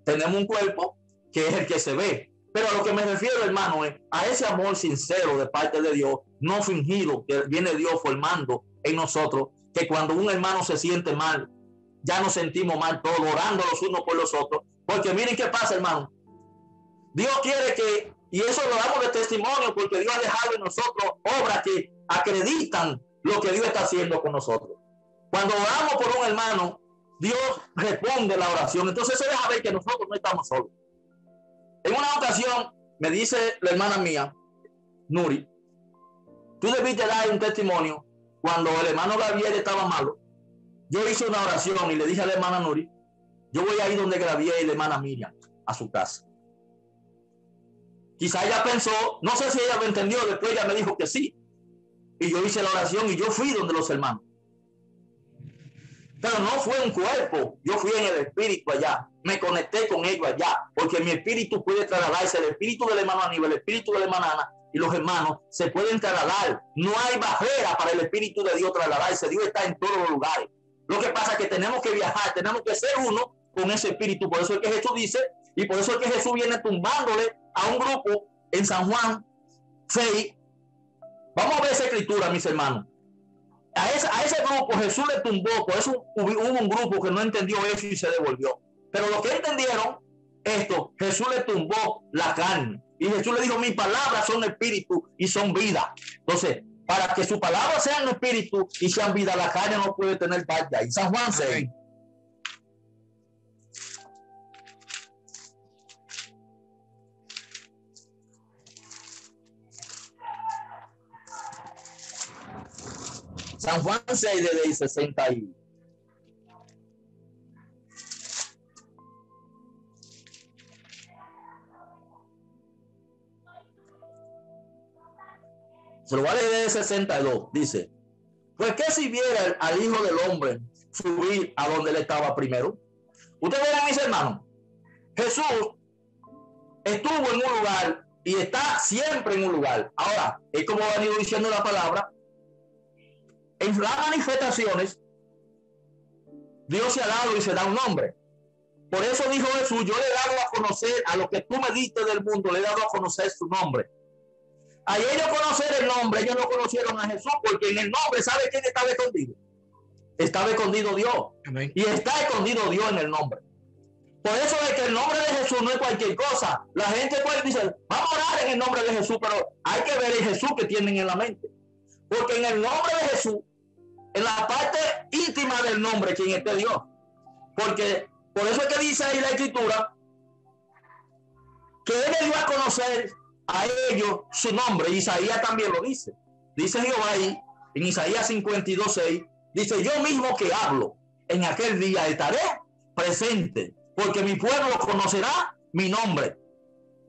tenemos un cuerpo que es el que se ve. Pero a lo que me refiero, hermano, es a ese amor sincero de parte de Dios, no fingido, que viene Dios formando en nosotros, que cuando un hermano se siente mal, ya nos sentimos mal todos, orando los unos por los otros. Porque miren qué pasa, hermano. Dios quiere que, y eso lo damos de testimonio, porque Dios ha dejado en nosotros obras que acreditan lo que Dios está haciendo con nosotros. Cuando oramos por un hermano, Dios responde la oración. Entonces eso deja ver que nosotros no estamos solos. En una ocasión me dice la hermana mía, Nuri, tú debiste dar un testimonio cuando el hermano Gabriel estaba malo. Yo hice una oración y le dije a la hermana Nuri, yo voy a ir donde Gabriel y la hermana Miriam, a su casa. Quizá ella pensó, no sé si ella lo entendió, después ella me dijo que sí. Y yo hice la oración y yo fui donde los hermanos. Pero no fue un cuerpo, yo fui en el espíritu allá, me conecté con ellos allá, porque mi espíritu puede trasladarse, el espíritu del hermano Aníbal, el espíritu de la hermana Ana, y los hermanos se pueden trasladar. No hay barrera para el Espíritu de Dios trasladarse. Dios está en todos los lugares. Lo que pasa es que tenemos que viajar, tenemos que ser uno con ese Espíritu. Por eso es que Jesús dice, y por eso es que Jesús viene tumbándole a un grupo en San Juan 6. Vamos a ver esa escritura, mis hermanos. A ese grupo Jesús le tumbó, por eso hubo un grupo que no entendió eso y se devolvió. Pero los que entendieron esto, Jesús le tumbó la carne. Y Jesús le dijo, mis palabras son espíritu y son vida. Entonces, para que sus palabras sean espíritu y sean vida, la carne no puede tener parte ahí. San Juan 6. San Juan 6 desde 60 y... Se lo voy a leer desde 62. Dice, pues que si viera al Hijo del Hombre subir a donde él estaba primero. Ustedes verán, mis hermanos, Jesús estuvo en un lugar y está siempre en un lugar. Ahora, es como ha venido diciendo la palabra, en las manifestaciones, Dios se ha dado y se da un nombre. Por eso dijo Jesús, yo le he dado a conocer a lo que tú me diste del mundo, le he dado a conocer su nombre. A ellos conocer el nombre, ellos no conocieron a Jesús, porque en el nombre, ¿sabe quién estaba escondido? Estaba escondido Dios. Amén. Y está escondido Dios en el nombre. Por eso es que el nombre de Jesús no es cualquier cosa. La gente puede decir, vamos a orar en el nombre de Jesús, pero hay que ver el Jesús que tienen en la mente. Porque en el nombre de Jesús, en la parte íntima del nombre, quien esté Dios. Porque por eso es que dice ahí la escritura que él le dio a conocer a ellos su nombre. Isaías también lo dice. Dice Jehová ahí, en Isaías 52:6, dice, yo mismo que hablo, en aquel día estaré presente, porque mi pueblo conocerá mi nombre.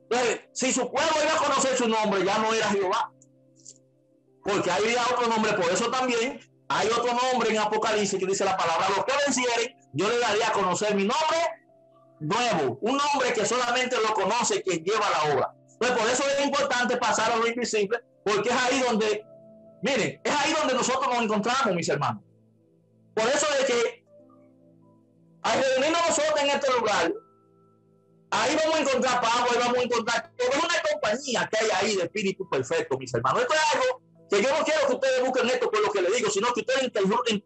Entonces, si su pueblo iba a conocer su nombre, ya no era Jehová. Porque hay otro nombre, por eso también hay otro nombre en Apocalipsis que dice la palabra, los que vencieren, yo le daré a conocer mi nombre nuevo, un nombre que solamente lo conoce quien lleva la obra. Pues por eso es importante pasar a lo invisible, porque es ahí donde, miren, es ahí donde nosotros nos encontramos, mis hermanos. Por eso es que al reunirnos nosotros en este lugar, ahí vamos a encontrar Pablo, ahí vamos a encontrar, es una compañía que hay ahí de espíritu perfecto, mis hermanos. Esto es algo que yo no quiero que ustedes busquen esto por lo que les digo, sino que ustedes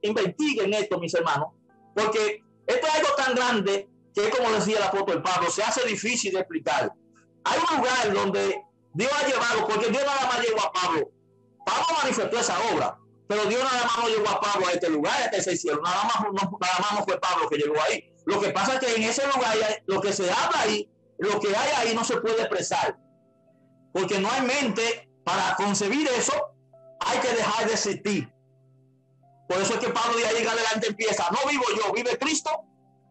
investiguen esto, mis hermanos, porque esto es algo tan grande que, como decía el apóstol Pablo, se hace difícil de explicar. Hay un lugar donde Dios ha llevado, porque Dios nada más llevó a Pablo. Pablo manifestó esa obra, pero Dios nada más no llevó a Pablo a este lugar, a este cielo. Nada más no fue Pablo que llegó ahí. Lo que pasa es que en ese lugar, lo que se habla ahí, lo que hay ahí no se puede expresar, porque no hay mente para concebir eso. Hay que dejar de existir. Por eso es que Pablo de ahí en adelante empieza, no vivo yo, vive Cristo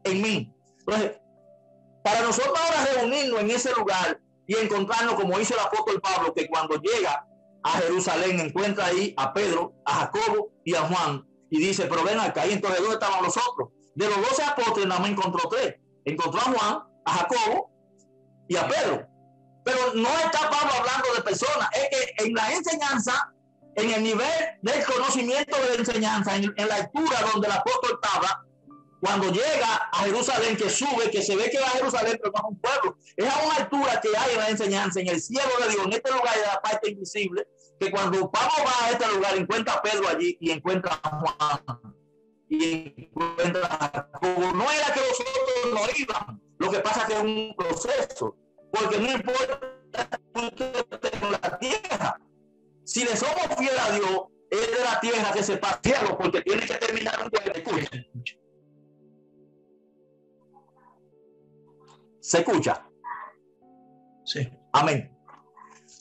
en mí. Entonces, para nosotros ahora reunirnos en ese lugar y encontrarnos, como hizo el apóstol Pablo, que cuando llega a Jerusalén encuentra ahí a Pedro, a Jacobo y a Juan, y dice, pero ven acá, y entonces ¿dónde estaban los otros? De los 12 apóstoles nada más encontró 3. Encontró a Juan, a Jacobo y a Pedro. Pero no está Pablo hablando de personas, es que en la enseñanza, en el nivel del conocimiento de la enseñanza, en la altura donde el apóstol estaba, cuando llega a Jerusalén, que sube, que se ve que va a Jerusalén, pero no es un pueblo, es a una altura que hay en la enseñanza, en el cielo de Dios, en este lugar de la parte invisible, que cuando Pablo va a este lugar, encuentra a Pedro allí y encuentra a Juan y encuentra a Jacobo. No era que los otros no iban, lo que pasa es que es un proceso, porque no importa en la tierra. Si le somos fieles a Dios, es de la tierra que se pasa cielo, porque tiene que terminar un cuento. ¿Se escucha? Sí. Amén.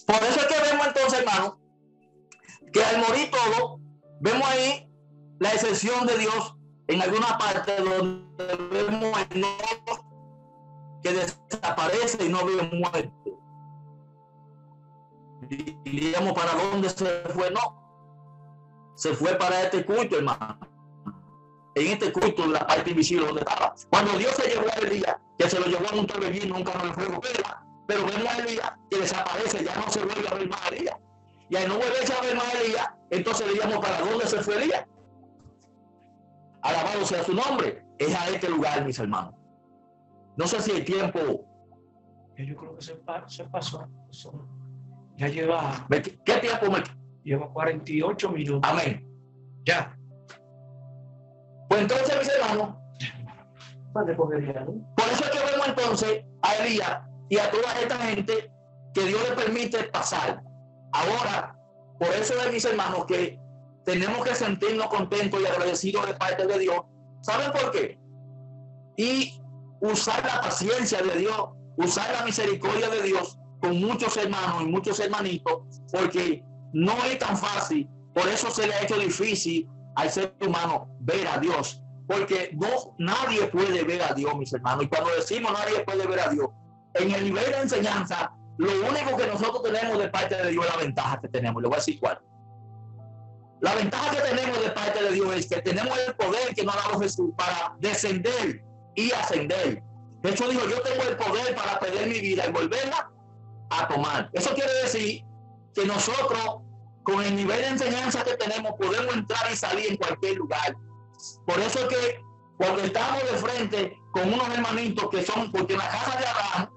Por eso es que vemos entonces, hermano, que al morir todo, vemos ahí la excepción de Dios en alguna parte donde vemos el no que desaparece y no vive muerto. Y diríamos, ¿para dónde se fue? No. Se fue para este culto, hermano. En este culto, en la parte invisible donde estaba. Cuando Dios se llevó a Elías, que se lo llevó en un torbellino, un carro de fuego, Pero vemos a Elías que desaparece, ya no se vuelve a ver más a Elías. Y al no volverse a ver más a Elías, entonces diríamos, ¿para dónde se fue Elías? Alabado sea su nombre. Es a este lugar, mis hermanos. No sé si el tiempo... Yo creo que se pasó. Ya lleva... ¿Qué tiempo me...? Lleva 48 minutos. Amén. Ya. Pues entonces, mis hermanos, Por eso es que vemos entonces a Elías y a toda esta gente que Dios le permite pasar. Ahora, por eso es, mis hermanos, que tenemos que sentirnos contentos y agradecidos de parte de Dios. ¿Saben por qué? Y usar la paciencia de Dios, usar la misericordia de Dios con muchos hermanos y muchos hermanitos, porque no es tan fácil. Por eso se le ha hecho difícil al ser humano ver a Dios, porque nadie puede ver a Dios, mis hermanos. Y cuando decimos nadie puede ver a Dios, en el nivel de enseñanza, lo único que nosotros tenemos de parte de Dios es la ventaja que tenemos. Le voy a decir cuál. La ventaja que tenemos de parte de Dios es que tenemos el poder que nos ha dado Jesús para descender y ascender. Jesús dijo, yo tengo el poder para perder mi vida y volverla a tomar. Eso quiere decir que nosotros, con el nivel de enseñanza que tenemos, podemos entrar y salir en cualquier lugar. Por eso es que cuando estamos de frente con unos hermanitos que son, porque en la casa de Abraham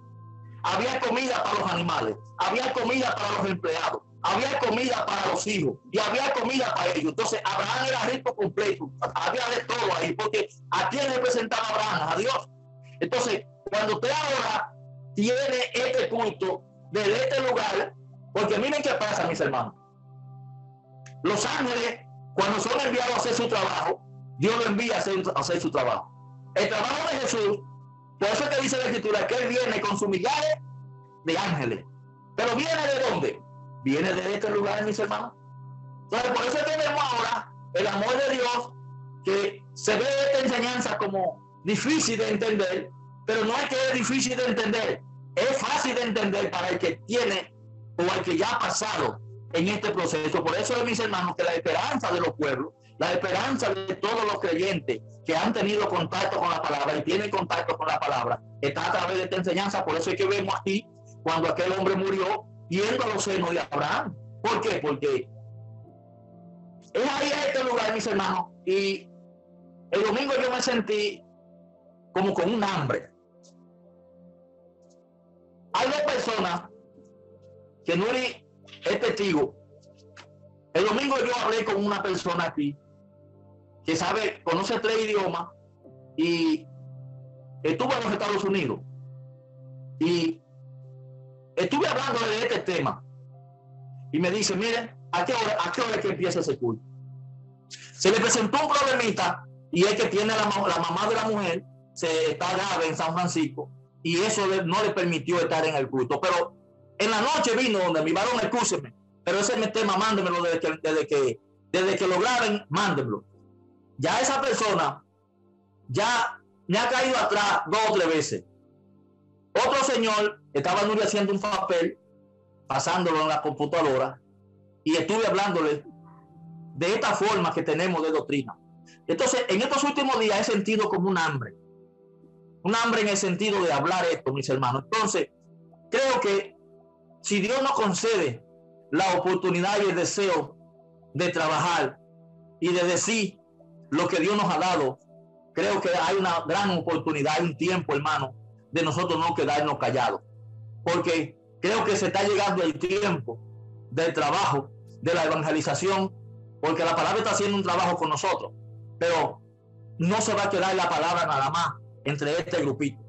había comida para los animales, había comida para los empleados, había comida para los hijos y había comida para ellos. Entonces Abraham era rico completo, había de todo ahí, porque ¿a quién representaba Abraham? A Dios. Entonces, cuando usted ahora tiene este culto desde este lugar, porque miren qué pasa, mis hermanos. Los ángeles, cuando son enviados a hacer su trabajo, Dios lo envía a hacer su trabajo. El trabajo de Jesús, por eso es que dice la Escritura que Él viene con sus millares de ángeles. Pero ¿viene de dónde? Viene de este lugar, mis hermanos. Entonces, por eso es que vemos ahora el amor de Dios, que se ve esta enseñanza como difícil de entender, pero no es que es difícil de entender, es fácil de entender para el que tiene o el que ya ha pasado en este proceso. Por eso, mis hermanos, que la esperanza de los pueblos, la esperanza de todos los creyentes que han tenido contacto con la palabra y tienen contacto con la palabra, está a través de esta enseñanza. Por eso es que vemos aquí, cuando aquel hombre murió, yendo a los senos de Abraham. ¿Por qué? Porque es ahí en este lugar, mis hermanos, y el domingo yo me sentí como con un hambre. Hay dos personas que Nuri es testigo. El domingo yo hablé con una persona aquí que conoce 3 idiomas y estuvo en los Estados Unidos y estuve hablando de este tema y me dice, miren, ¿a qué hora es que empieza ese culto? Se le presentó un problemita y es que tiene la mamá de la mujer, se está grave en San Francisco y eso no le permitió estar en el culto. Pero en la noche vino donde mi varón, excúseme, pero ese tema mándemelo desde que lo graben, mándemelo. Ya esa persona ya me ha caído atrás 2 o 3 veces. Otro señor estaba Nuri haciendo un papel, pasándolo en la computadora, y estuve hablándole de esta forma que tenemos de doctrina. Entonces, en estos últimos días he sentido como un hambre en el sentido de hablar esto, mis hermanos. Entonces, creo que si Dios nos concede la oportunidad y el deseo de trabajar y de decir lo que Dios nos ha dado, creo que hay una gran oportunidad, hay un tiempo, hermano, de nosotros no quedarnos callados, porque creo que se está llegando el tiempo del trabajo, de la evangelización, porque la palabra está haciendo un trabajo con nosotros, pero no se va a quedar la palabra nada más entre este grupito.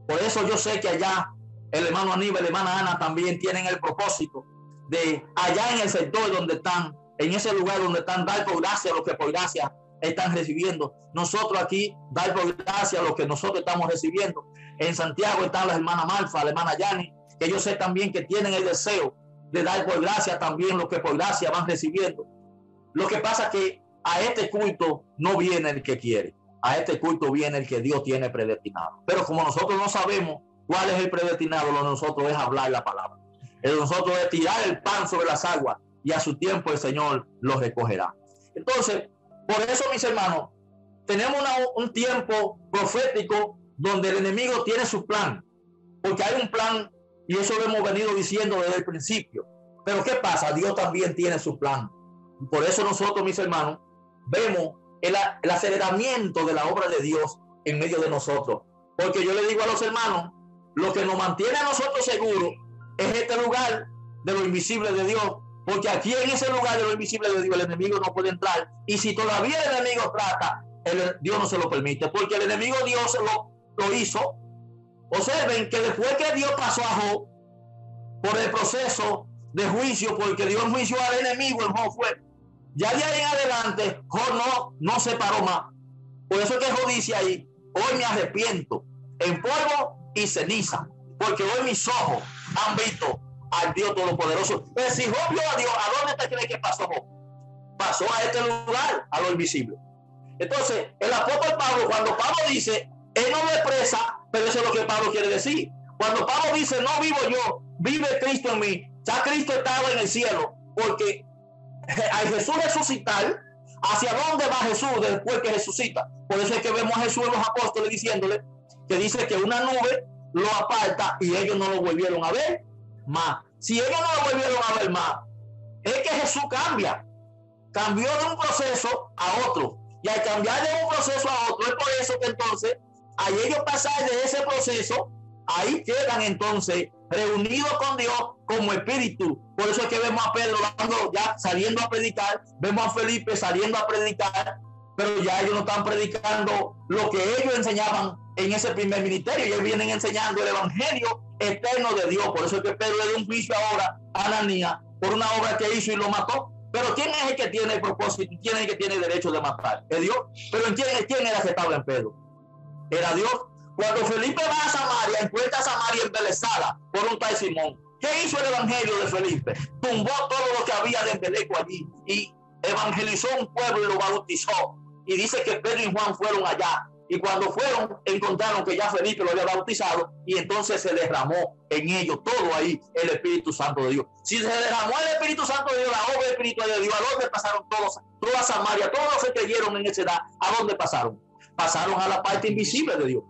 Por eso yo sé que allá el hermano Aníbal, la hermana Ana también tienen el propósito de allá en el sector donde están, en ese lugar donde están, dar por gracia a los que por gracia están recibiendo. Nosotros aquí dar por gracia a los que nosotros estamos recibiendo. En Santiago están las hermanas Malfa, la hermana Yani, que yo sé también que tienen el deseo de dar por gracia también los que por gracia van recibiendo. Lo que pasa es que a este culto no viene el que quiere, a este culto viene el que Dios tiene predestinado. Pero como nosotros no sabemos cuál es el predestinado, lo de nosotros es hablar la palabra. El de nosotros es tirar el pan sobre las aguas y a su tiempo el Señor lo recogerá. Entonces, por eso, mis hermanos, tenemos un tiempo profético donde el enemigo tiene su plan, porque hay un plan Y eso lo hemos venido diciendo desde el principio. Pero ¿qué pasa? Dios también tiene su plan. Por eso nosotros, mis hermanos, vemos el aceleramiento de la obra de Dios en medio de nosotros. Porque yo le digo a los hermanos, lo que nos mantiene a nosotros seguros es este lugar de lo invisible de Dios. Porque aquí en ese lugar de lo invisible de Dios el enemigo no puede entrar. Y si todavía el enemigo trata, Dios no se lo permite. Porque el enemigo Dios lo hizo. Observen que después que Dios pasó a Job por el proceso de juicio, porque Dios juició al enemigo, el Job fue. Ya de ahí en adelante, Job no se paró más. Por eso es que Job dice ahí, hoy me arrepiento en polvo y ceniza, porque hoy mis ojos han visto al Dios Todopoderoso. Pero si Job vio a Dios, ¿a dónde te cree que pasó Job? Pasó a este lugar, a lo invisible. Entonces, el apóstol Pablo, cuando Pablo dice, él no lo expresa, pero eso es lo que Pablo quiere decir. Cuando Pablo dice, no vivo yo, vive Cristo en mí, ya Cristo estaba en el cielo, porque al Jesús resucitar, ¿hacia dónde va Jesús después que resucita? Por eso es que vemos a Jesús en los apóstoles diciéndole, que dice que una nube lo aparta y ellos no lo volvieron a ver más. Si ellos no lo volvieron a ver más, es que Jesús cambió de un proceso a otro. Y al cambiar de un proceso a otro, es por eso que entonces, al ellos pasar de ese proceso, ahí quedan entonces reunidos con Dios como espíritu. Por eso es que vemos a Pedro ya saliendo a predicar, vemos a Felipe saliendo a predicar, pero ya ellos no están predicando lo que ellos enseñaban en ese primer ministerio. Ellos vienen enseñando el evangelio eterno de Dios. Por eso es que Pedro le dio un juicio ahora a Ananías por una obra que hizo y lo mató. Pero ¿quién es el que tiene el propósito? ¿Quién es el que tiene el derecho de matar? Es Dios. Pero ¿quién era que estaba en Pedro? Era Dios. Cuando Felipe va a Samaria, encuentra a Samaria embelesada por un tal Simón. ¿Qué hizo el evangelio de Felipe? Tumbó todo lo que había de embeleco allí y evangelizó un pueblo y lo bautizó. Y dice que Pedro y Juan fueron allá. Y cuando fueron, encontraron que ya Felipe lo había bautizado y entonces se derramó en ellos todo ahí el Espíritu Santo de Dios. Si se derramó el Espíritu Santo de Dios, la obra espiritual de Dios, ¿a dónde pasaron todos? Toda Samaria, todos los que creyeron en esa edad, ¿a dónde pasaron? Pasaron a la parte invisible de Dios,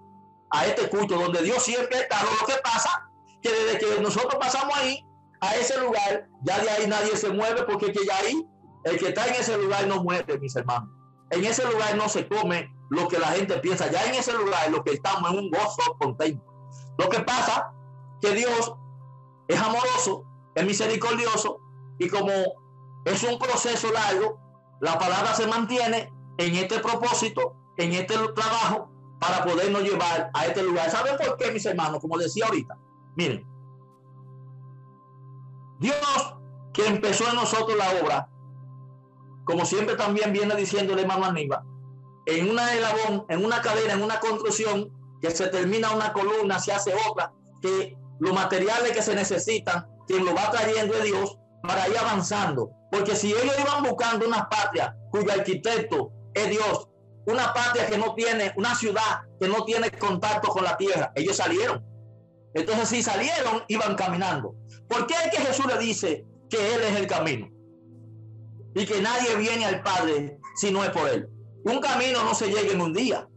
a este culto donde Dios siempre está. Lo que pasa que desde que nosotros pasamos ahí, a ese lugar, ya de ahí nadie se mueve, porque que ya ahí, el que está en ese lugar no muere, mis hermanos. En ese lugar no se come lo que la gente piensa. Ya en ese lugar lo que estamos en un gozo contento. Lo que pasa que Dios es amoroso, es misericordioso, y como es un proceso largo, la palabra se mantiene en este propósito, en este trabajo, para podernos llevar a este lugar. ¿Saben por qué, mis hermanos? Como decía ahorita, miren, Dios que empezó en nosotros la obra, como siempre también viene diciendo el hermano Aníbal, en una eslabón, en una cadena, en una construcción, que se termina una columna, se hace otra, que los materiales que se necesitan, quien lo va trayendo es Dios para ir avanzando. Porque si ellos iban buscando una patria cuyo arquitecto es Dios, una patria que no tiene, una ciudad que no tiene contacto con la tierra, ellos salieron. Entonces, si salieron, iban caminando. ¿Por qué es que Jesús le dice que Él es el camino? Y que nadie viene al Padre si no es por Él. Un camino no se llega en un día.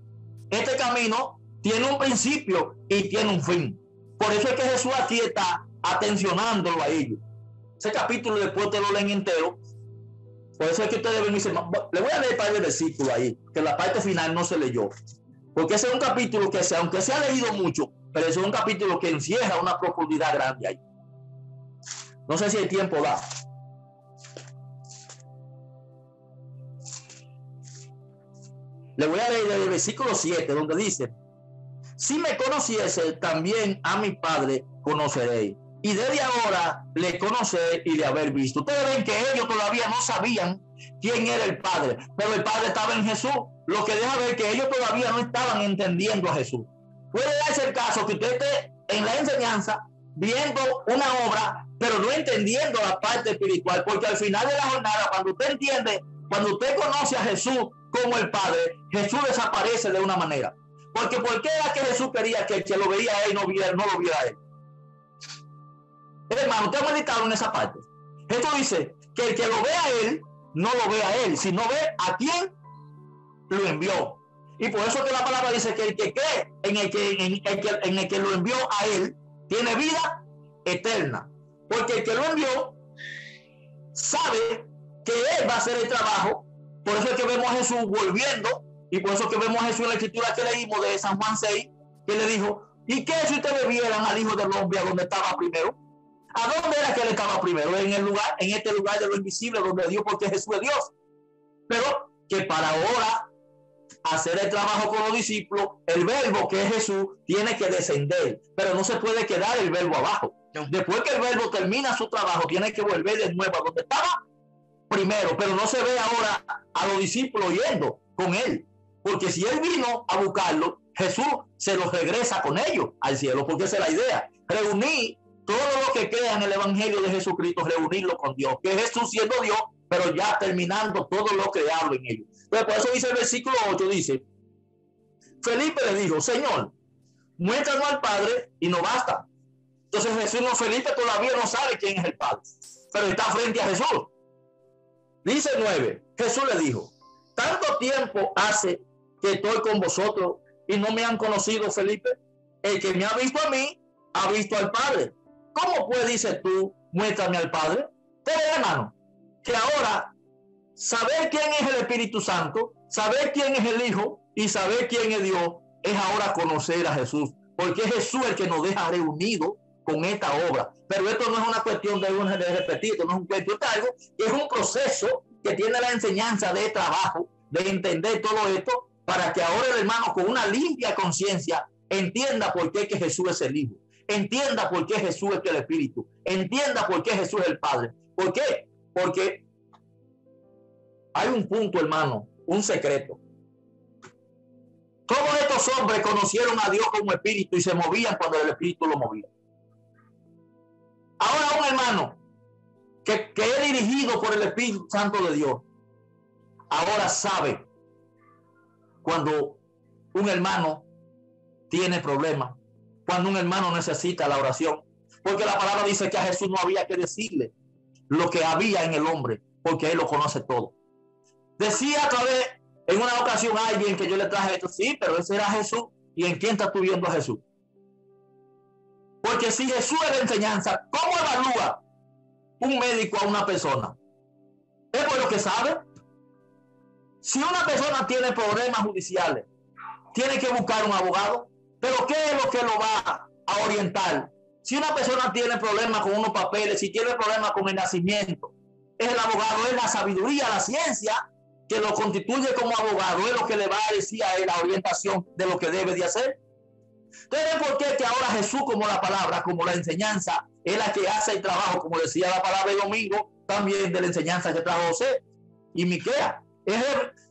Este camino tiene un principio y tiene un fin. Por eso es que Jesús aquí está atencionándolo a ellos. Ese capítulo después te lo leen entero. Por eso es que ustedes ven y dicen, le voy a leer para el versículo ahí, que la parte final no se leyó. Porque ese es un capítulo que, aunque se ha leído mucho, pero ese es un capítulo que encierra una profundidad grande ahí. No sé si el tiempo da. Le voy a leer el versículo 7, donde dice, si me conociese, también a mi Padre conoceréis. Y desde ahora le conoceré y de haber visto. Ustedes ven que ellos todavía no sabían quién era el Padre, pero el Padre estaba en Jesús. Lo que deja ver que ellos todavía no estaban entendiendo a Jesús. Puede darse el caso que usted esté en la enseñanza viendo una obra, pero no entendiendo la parte espiritual, porque al final de la jornada, cuando usted entiende, cuando usted conoce a Jesús como el Padre, Jesús desaparece de una manera. Porque ¿por qué era que Jesús quería que el que lo veía a él no lo viera a él? Hermano, usted ha meditado en esa parte. Jesús dice que el que lo ve a él no lo ve a él, sino ve a quien lo envió. Y por eso que la palabra dice que el que cree en el que lo envió a él tiene vida eterna. Porque el que lo envió sabe que él va a hacer el trabajo. Por eso es que vemos a Jesús volviendo, y por eso es que vemos a Jesús en la escritura que leímos de San Juan 6, que le dijo: ¿y qué si ustedes vieran al Hijo del Hombre a donde estaba primero? ¿A dónde era que él estaba primero? En el lugar, en este lugar de lo invisible donde Dios, porque Jesús es Dios. Pero que para ahora hacer el trabajo con los discípulos, el verbo que es Jesús tiene que descender, pero no se puede quedar el verbo abajo. Después que el verbo termina su trabajo, tiene que volver de nuevo a donde estaba primero, pero no se ve ahora a los discípulos yendo con él, porque si él vino a buscarlo, Jesús se los regresa con ellos al cielo, porque esa es la idea, reunir todo lo que crea en el evangelio de Jesucristo, reunirlo con Dios, que Jesús siendo Dios, pero ya terminando todo lo creado en ellos. Entonces, por eso dice el versículo 8, dice: Felipe le dijo: Señor, muéstranos al Padre y no basta. Entonces Jesús, no, Felipe todavía no sabe quién es el Padre, pero está frente a Jesús. Dice 9, Jesús le dijo: tanto tiempo hace que estoy con vosotros y no me han conocido, Felipe. El que me ha visto a mí, ha visto al Padre. ¿Cómo pues dices tú, muéstrame al Padre? Pero hermano, que ahora saber quién es el Espíritu Santo, saber quién es el Hijo y saber quién es Dios, es ahora conocer a Jesús, porque es Jesús el que nos deja reunidos con esta obra. Pero esto no es una cuestión de repetir, esto no es un cuento, es algo que es un proceso que tiene la enseñanza de trabajo, de entender todo esto, para que ahora el hermano con una limpia conciencia entienda por qué que Jesús es el Hijo, entienda por qué Jesús es el Espíritu, entienda por qué Jesús es el Padre. ¿Por qué? Porque hay un punto, hermano, un secreto. Todos estos hombres conocieron a Dios como Espíritu y se movían cuando el Espíritu lo movía. Ahora un hermano que es dirigido por el Espíritu Santo de Dios, ahora sabe cuando un hermano tiene problemas, cuando un hermano necesita la oración, porque la palabra dice que a Jesús no había que decirle lo que había en el hombre, porque él lo conoce todo. Decía otra vez en una ocasión a alguien que yo le traje esto: sí, pero ese era Jesús. ¿Y en quién estás tú viendo a Jesús? Porque si Jesús es la enseñanza, ¿cómo evalúa un médico a una persona? Es por lo que sabe. Si una persona tiene problemas judiciales, tiene que buscar un abogado. Pero ¿qué es lo que lo va a orientar? Si una persona tiene problemas con unos papeles, si tiene problemas con el nacimiento, es el abogado, es la sabiduría, la ciencia que lo constituye como abogado, es lo que le va a decir a él la orientación de lo que debe de hacer. Entonces, ¿por qué que ahora Jesús, como la palabra, como la enseñanza, es la que hace el trabajo, como decía la palabra el domingo, también de la enseñanza que trajo José y Miquea?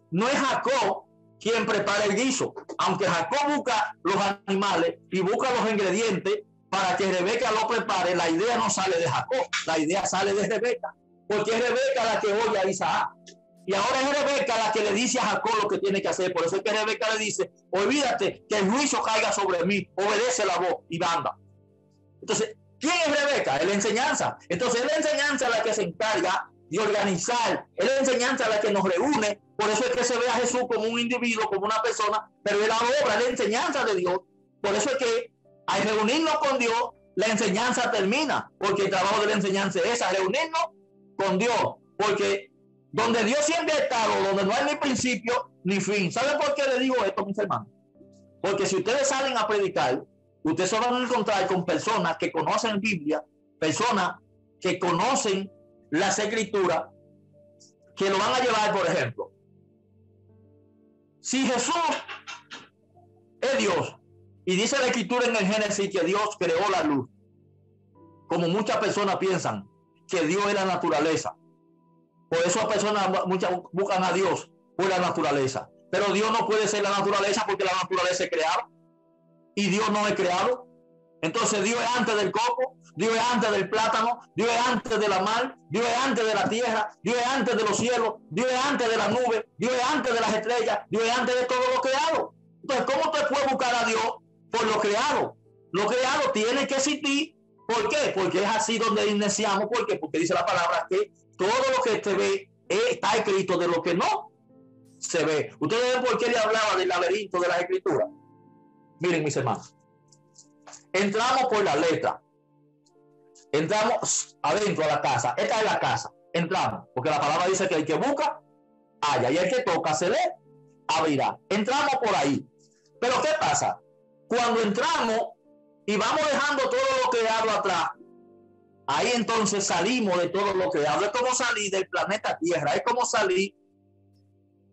No es Jacob quien prepara el guiso, aunque Jacob busca los animales y busca los ingredientes para que Rebeca lo prepare. La idea no sale de Jacob, la idea sale de Rebeca, porque es Rebeca la que oye a Isaac. Y ahora es Rebeca la que le dice a Jacob lo que tiene que hacer. Por eso es que Rebeca le dice: olvídate que el juicio caiga sobre mí, obedece la voz y anda. Entonces, ¿quién es Rebeca? Es la enseñanza. Entonces, es la enseñanza la que se encarga de organizar, es la enseñanza la que nos reúne. Por eso es que se ve a Jesús como un individuo, como una persona, pero es la obra, es la enseñanza de Dios. Por eso es que al reunirnos con Dios, la enseñanza termina, porque el trabajo de la enseñanza es esa, reunirnos con Dios, porque donde Dios siempre ha estado, donde no hay ni principio ni fin. ¿Saben por qué le digo esto, mis hermanos? Porque si ustedes salen a predicar, ustedes se van a encontrar con personas que conocen Biblia, personas que conocen las escrituras, que lo van a llevar. Por ejemplo, si Jesús es Dios y dice la escritura en el Génesis que Dios creó la luz, como muchas personas piensan que Dios es la naturaleza, por eso las personas muchas buscan a Dios por la naturaleza, pero Dios no puede ser la naturaleza, porque la naturaleza es creada y Dios no es creado. Entonces Dios es antes del coco, Dios es antes del plátano, Dios es antes de la mar, Dios es antes de la tierra, Dios es antes de los cielos, Dios es antes de las nubes, Dios es antes de las estrellas, Dios es antes de todo lo creado. Entonces, ¿cómo te puedes buscar a Dios por lo creado? Lo creado tiene que existir. ¿Por qué? Porque es así donde iniciamos. ¿Por qué? Porque dice la palabra que todo lo que se ve está escrito de lo que no se ve. Ustedes ven por qué le hablaba del laberinto de las escrituras. Miren, mis hermanos, entramos por la letra. Entramos adentro a la casa. Esta es la casa. Entramos, porque la palabra dice que el que busca, halla, y el que toca, se le abrirá. Entramos por ahí. Pero ¿qué pasa? Cuando entramos y vamos dejando todo lo creado atrás, ahí entonces salimos de todo lo creado. Es como salir del planeta Tierra. Es como salir,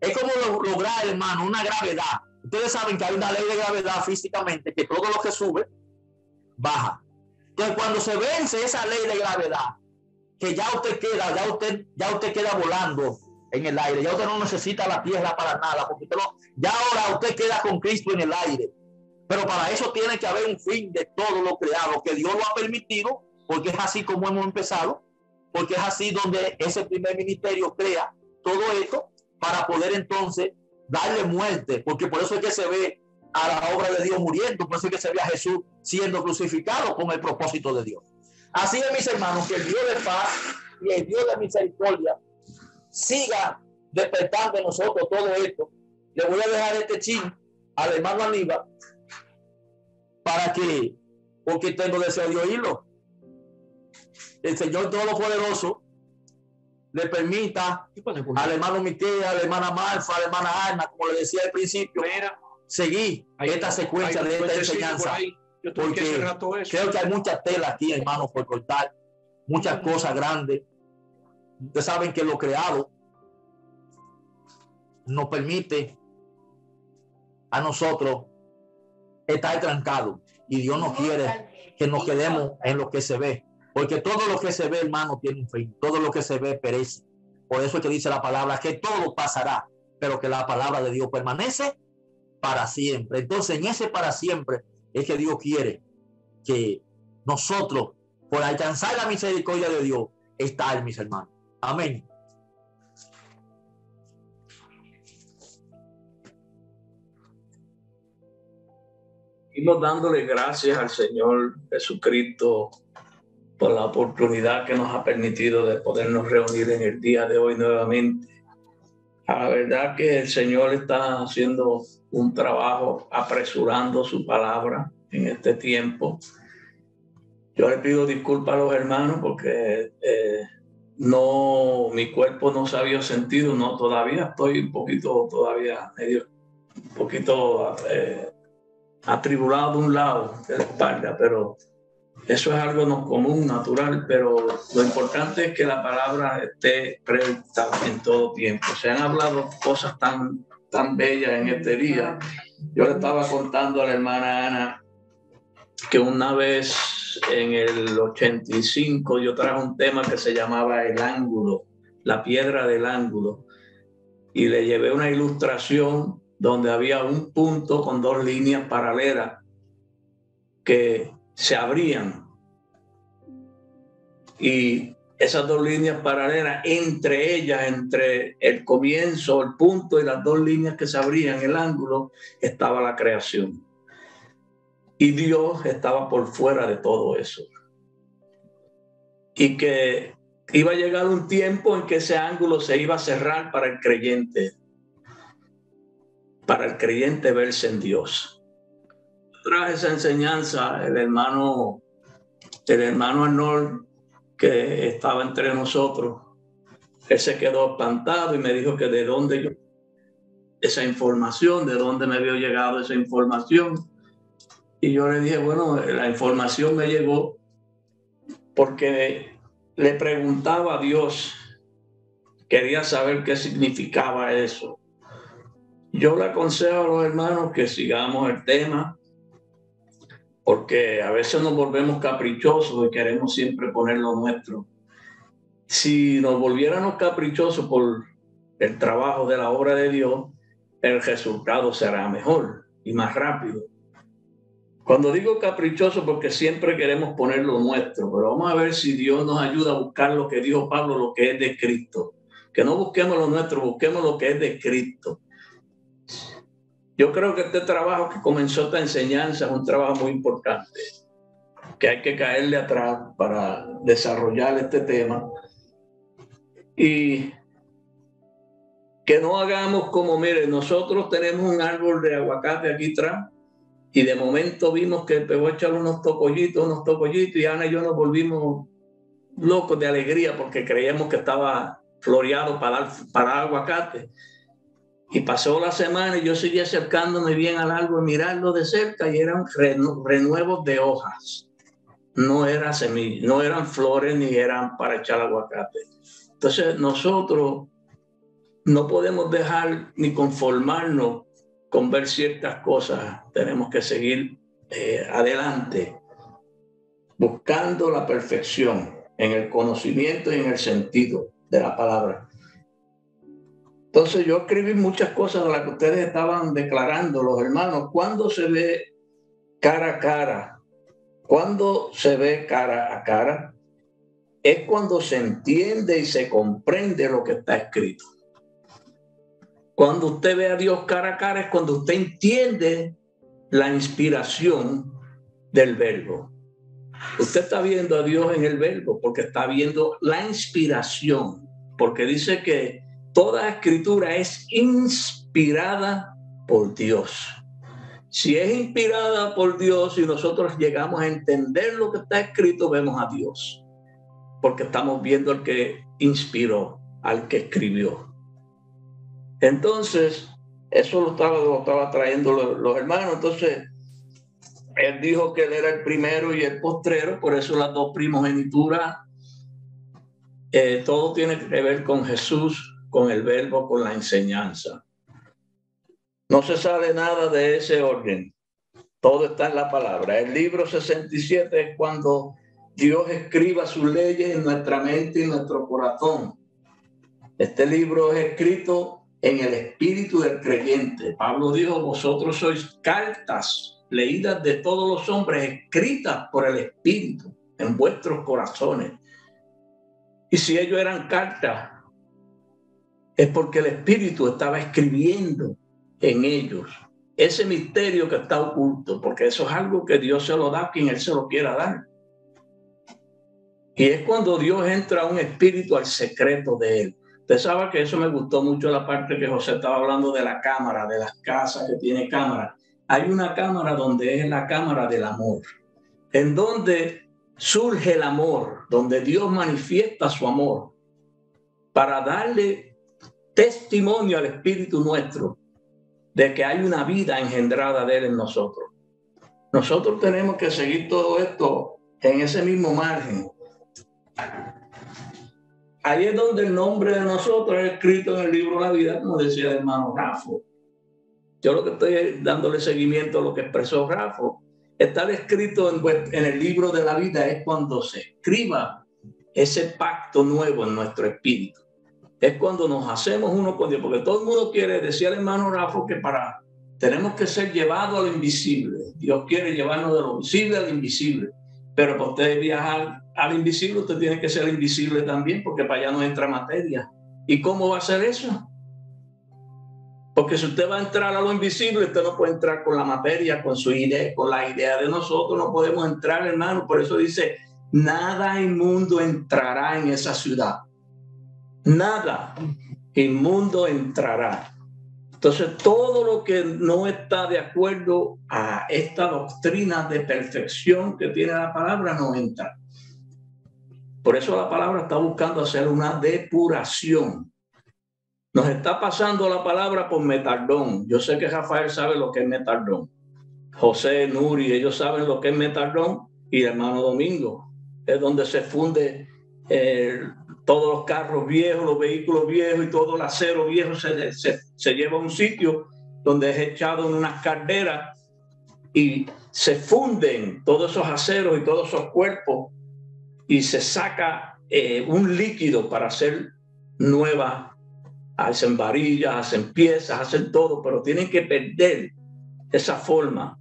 es como lograr, hermano, una gravedad. Ustedes saben que hay una ley de gravedad físicamente, que todo lo que sube, baja. Entonces, cuando se vence esa ley de gravedad, que ya usted queda volando en el aire, ya usted no necesita la tierra para nada, porque ya ahora usted queda con Cristo en el aire. Pero para eso tiene que haber un fin de todo lo creado, que Dios lo ha permitido, porque es así como hemos empezado, porque es así donde ese primer ministerio crea todo esto, para poder entonces darle muerte, porque por eso es que se ve a la obra de Dios muriendo, por eso es que se ve a Jesús siendo crucificado con el propósito de Dios. Así es, mis hermanos, que el Dios de paz y el Dios de misericordia siga despertando en nosotros todo esto. Le voy a dejar este chin al hermano Aníbal para que, porque tengo deseo de oírlo, el Señor Todopoderoso le permita al hermano Miquel, a la hermana Marfa, a la hermana Ana, como le decía al principio, seguir esta secuencia de esta enseñanza. Porque creo que hay mucha tela aquí, hermanos, por cortar, muchas cosas grandes. Ustedes saben que lo creado nos permite a nosotros estar trancados, y Dios no quiere que nos quedemos en lo que se ve, porque todo lo que se ve, hermano, tiene un fin. Todo lo que se ve perece. Por eso es que dice la palabra que todo pasará, pero que la palabra de Dios permanece para siempre. Entonces, en ese para siempre es que Dios quiere que nosotros, por alcanzar la misericordia de Dios, estar, mis hermanos. Amén. Seguimos dándole gracias al Señor Jesucristo por la oportunidad que nos ha permitido de podernos reunir en el día de hoy nuevamente. La verdad que el Señor está haciendo un trabajo apresurando su palabra en este tiempo. Yo le pido disculpas a los hermanos porque mi cuerpo no se había sentido, no, todavía estoy un poquito atribulado de un lado de la espalda, pero eso es algo no común, natural, pero lo importante es que la palabra esté presta en todo tiempo. Se han hablado cosas tan bellas en este día. Yo le estaba contando a la hermana Ana que una vez en el 85 yo traje un tema que se llamaba el ángulo, la piedra del ángulo, y le llevé una ilustración donde había un punto con dos líneas paralelas que se abrían, y esas dos líneas paralelas, entre ellas, entre el comienzo, el punto y las dos líneas que se abrían, el ángulo, estaba la creación, y Dios estaba por fuera de todo eso, y que iba a llegar un tiempo en que ese ángulo se iba a cerrar para el creyente verse en Dios. Traje esa enseñanza el hermano Arnold, que estaba entre nosotros. Él se quedó espantado y me dijo que de dónde de dónde me había llegado esa información. Y yo le dije, bueno, la información me llegó porque le preguntaba a Dios, quería saber qué significaba eso. Yo le aconsejo a los hermanos que sigamos el tema, porque a veces nos volvemos caprichosos y queremos siempre poner lo nuestro. Si nos volviéramos caprichosos por el trabajo de la obra de Dios, el resultado será mejor y más rápido. Cuando digo caprichoso, porque siempre queremos poner lo nuestro, pero vamos a ver si Dios nos ayuda a buscar lo que dijo Pablo, lo que es de Cristo. Que no busquemos lo nuestro, busquemos lo que es de Cristo. Yo creo que este trabajo que comenzó esta enseñanza es un trabajo muy importante, que hay que caerle atrás para desarrollar este tema, y que no hagamos como, miren, nosotros tenemos un árbol de aguacate aquí atrás y de momento vimos que pegó a echar unos tocollitos, y Ana y yo nos volvimos locos de alegría porque creíamos que estaba floreado para aguacate. Y pasó la semana y yo seguí acercándome bien al árbol, mirarlo de cerca, y eran renuevos de hojas. No era semilla, no eran flores ni eran para echar aguacate. Entonces nosotros no podemos dejar ni conformarnos con ver ciertas cosas. Tenemos que seguir adelante, buscando la perfección en el conocimiento y en el sentido de la palabra. Entonces yo escribí muchas cosas de las que ustedes estaban declarando, los hermanos. ¿Cuándo se ve cara a cara? ¿Cuándo se ve cara a cara? Es cuando se entiende y se comprende lo que está escrito. Cuando usted ve a Dios cara a cara es cuando usted entiende la inspiración del verbo. Usted está viendo a Dios en el verbo porque está viendo la inspiración, porque dice que toda escritura es inspirada por Dios. Si es inspirada por Dios y nosotros llegamos a entender lo que está escrito, vemos a Dios, porque estamos viendo al que inspiró, al que escribió. Entonces, eso lo estaba trayendo los hermanos. Entonces, él dijo que él era el primero y el postrero, por eso las dos primogenituras. Todo tiene que ver con Jesús, con el verbo, con la enseñanza. No se sale nada de ese orden. Todo está en la palabra. El libro 67 es cuando Dios escriba sus leyes en nuestra mente y en nuestro corazón. Este libro es escrito en el espíritu del creyente. Pablo dijo, vosotros sois cartas leídas de todos los hombres, escritas por el espíritu en vuestros corazones. Y si ellos eran cartas, es porque el espíritu estaba escribiendo en ellos ese misterio que está oculto, porque eso es algo que Dios se lo da a quien Él se lo quiera dar. Y es cuando Dios entra a un espíritu al secreto de Él. Usted sabe que eso me gustó mucho, la parte que José estaba hablando de la cámara, de las casas que tiene cámara. Hay una cámara donde es la cámara del amor, en donde surge el amor, donde Dios manifiesta su amor para darle testimonio al espíritu nuestro de que hay una vida engendrada de Él en nosotros. Nosotros tenemos que seguir todo esto en ese mismo margen. Ahí es donde el nombre de nosotros es escrito en el libro de la vida, como decía el hermano Rafo. Yo lo que estoy dándole seguimiento a lo que expresó Rafo. Estar escrito en el libro de la vida es cuando se escriba ese pacto nuevo en nuestro espíritu. Es cuando nos hacemos uno con Dios, porque todo el mundo quiere, decía el hermano Rafo, que tenemos que ser llevados a lo invisible. Dios quiere llevarnos de lo visible a lo invisible. Pero para usted viajar al invisible, usted tiene que ser invisible también, porque para allá no entra materia. ¿Y cómo va a ser eso? Porque si usted va a entrar a lo invisible, usted no puede entrar con la materia, con su idea, con la idea de nosotros. No podemos entrar, hermano. Por eso dice, nada inmundo entrará en esa ciudad. Nada inmundo entrará. Entonces, todo lo que no está de acuerdo a esta doctrina de perfección que tiene la palabra no entra. Por eso la palabra está buscando hacer una depuración. Nos está pasando la palabra por metardón. Yo sé que Rafael sabe lo que es metardón. José, Nuri, ellos saben lo que es metardón. Y el hermano Domingo, es donde se funde todos los carros viejos, los vehículos viejos y todo el acero viejo se lleva a un sitio donde es echado en unas calderas y se funden todos esos aceros y todos esos cuerpos y se saca un líquido para hacer nuevas, hacen varillas, hacen piezas, hacen todo, pero tienen que perder esa forma.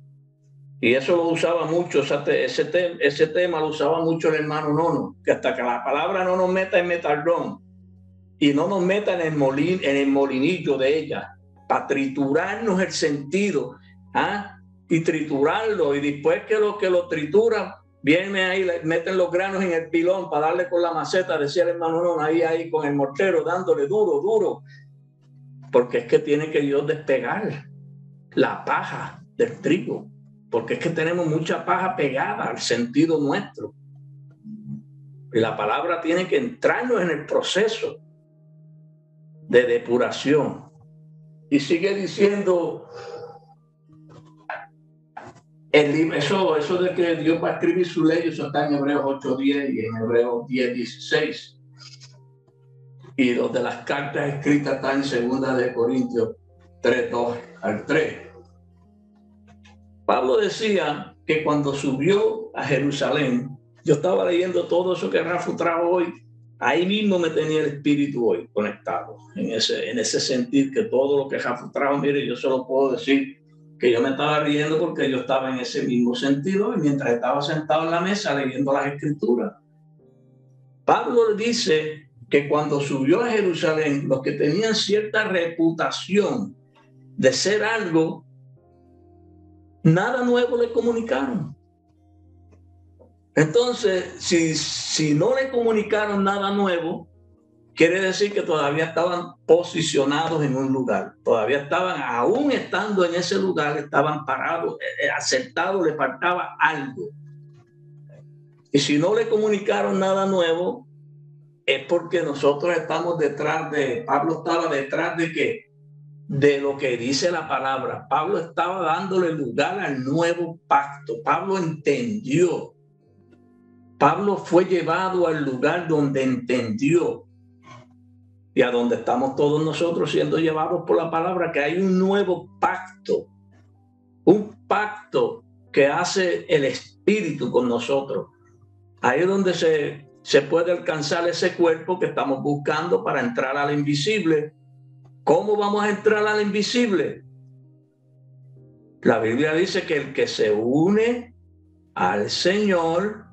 Y eso lo usaba mucho, ese tema lo usaba mucho el hermano Nono, que hasta que la palabra no nos meta en metardón y no nos meta en el molinillo de ella, para triturarnos el sentido, y triturarlo, y después que lo tritura, viene ahí, meten los granos en el pilón para darle con la maceta, decía el hermano Nono, ahí con el mortero, dándole duro, porque es que tiene que Dios despegar la paja del trigo. porque es que tenemos mucha paja pegada al sentido nuestro. Y la palabra tiene que entrarnos en el proceso de depuración. Y sigue diciendo el libro, eso de que Dios va a escribir su ley, eso está en Hebreos 8:10 y en Hebreos 10:16. Y los de las cartas escritas están en Segunda de Corintios 3:2 al 3. Pablo decía que cuando subió a Jerusalén, yo estaba leyendo todo eso que Rafa trajo hoy, ahí mismo me tenía el espíritu hoy conectado, en ese sentir que todo lo que Rafa trajo, mire, yo solo puedo decir que yo me estaba riendo porque yo estaba en ese mismo sentido y mientras estaba sentado en la mesa leyendo las escrituras. Pablo dice que cuando subió a Jerusalén, los que tenían cierta reputación de ser algo, nada nuevo le comunicaron. Entonces, si no le comunicaron nada nuevo, quiere decir que todavía estaban posicionados en un lugar. Todavía estaban, aún estando en ese lugar, estaban parados, aceptados, le faltaba algo. Y si no le comunicaron nada nuevo, es porque nosotros estamos detrás de, Pablo estaba detrás de ¿qué? De lo que dice la palabra. Pablo estaba dándole lugar al nuevo pacto. Pablo entendió. Pablo fue llevado al lugar donde entendió y a donde estamos todos nosotros siendo llevados por la palabra, que hay un nuevo pacto, un pacto que hace el Espíritu con nosotros. Ahí es donde se puede alcanzar ese cuerpo que estamos buscando para entrar al invisible. ¿Cómo vamos a entrar al invisible? La Biblia dice que el que se une al Señor,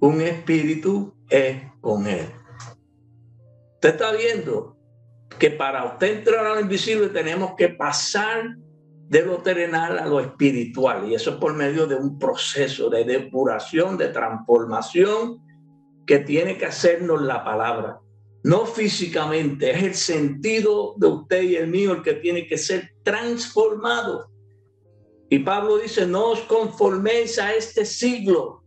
un espíritu es con él. Usted está viendo que para usted entrar al invisible tenemos que pasar de lo terrenal a lo espiritual, y eso es por medio de un proceso de depuración, de transformación que tiene que hacernos la palabra. No físicamente, es el sentido de usted y el mío el que tiene que ser transformado. Y Pablo dice, no os conforméis a este siglo,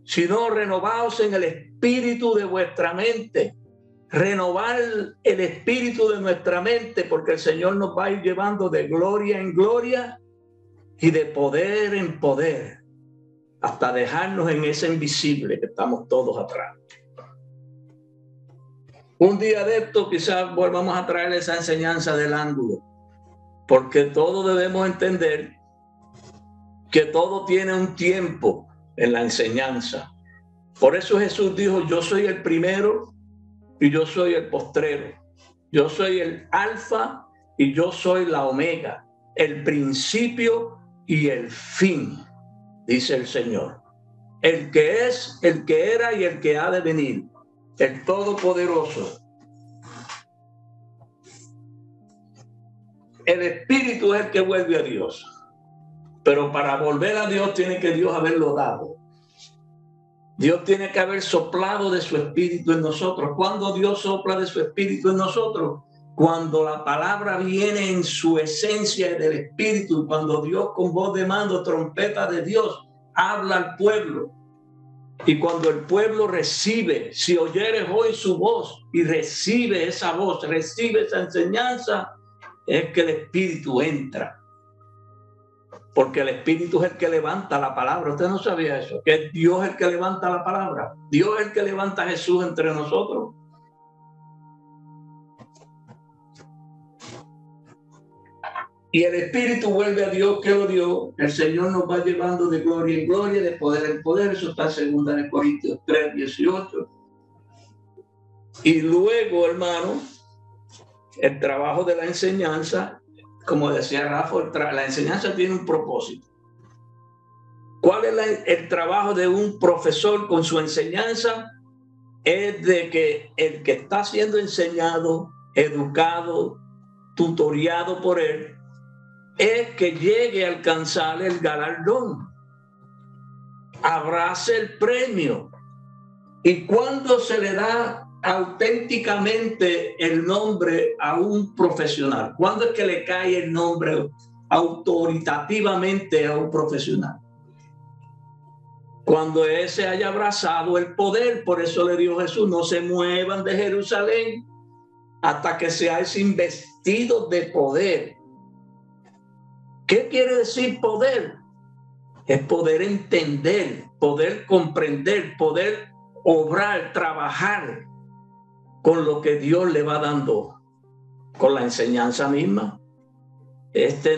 sino renovaos en el espíritu de vuestra mente. Renovar el espíritu de nuestra mente, porque el Señor nos va a ir llevando de gloria en gloria y de poder en poder, hasta dejarnos en ese invisible que estamos todos atrás. Un día de esto quizás volvamos a traer esa enseñanza del ángulo, porque todos debemos entender que todo tiene un tiempo en la enseñanza. Por eso Jesús dijo, yo soy el primero y yo soy el postrero. Yo soy el alfa y yo soy la omega, el principio y el fin, dice el Señor. El que es, el que era y el que ha de venir, el Todopoderoso. El Espíritu es el que vuelve a Dios. Pero para volver a Dios tiene que Dios haberlo dado. Dios tiene que haber soplado de su Espíritu en nosotros. ¿Cuándo Dios sopla de su Espíritu en nosotros? Cuando la palabra viene en su esencia del Espíritu, cuando Dios con voz de mando, trompeta de Dios, habla al pueblo. Y cuando el pueblo recibe, si oyeres hoy su voz y recibe esa voz, recibe esa enseñanza, es que el Espíritu entra. Porque el Espíritu es el que levanta la palabra. Usted no sabía eso, que es Dios el que levanta la palabra. Dios es el que levanta a Jesús entre nosotros. Y el Espíritu vuelve a Dios que lo dio. El Señor nos va llevando de gloria en gloria, de poder en poder. Eso está en 2 Corintios 3:18. Y luego, hermano, el trabajo de la enseñanza, como decía Rafa, la enseñanza tiene un propósito. ¿Cuál es el trabajo de un profesor con su enseñanza? Es de que el que está siendo enseñado, educado, tutoriado por él, es que llegue a alcanzar el galardón, abrace el premio. ¿Y cuándo se le da auténticamente el nombre a un profesional? ¿Cuándo es que le cae el nombre autoritativamente a un profesional? Cuando ese haya abrazado el poder. Por eso le dijo Jesús: no se muevan de Jerusalén hasta que seáis investidos de poder. ¿Qué quiere decir poder? Es poder entender, poder comprender, poder obrar, trabajar con lo que Dios le va dando, con la enseñanza misma.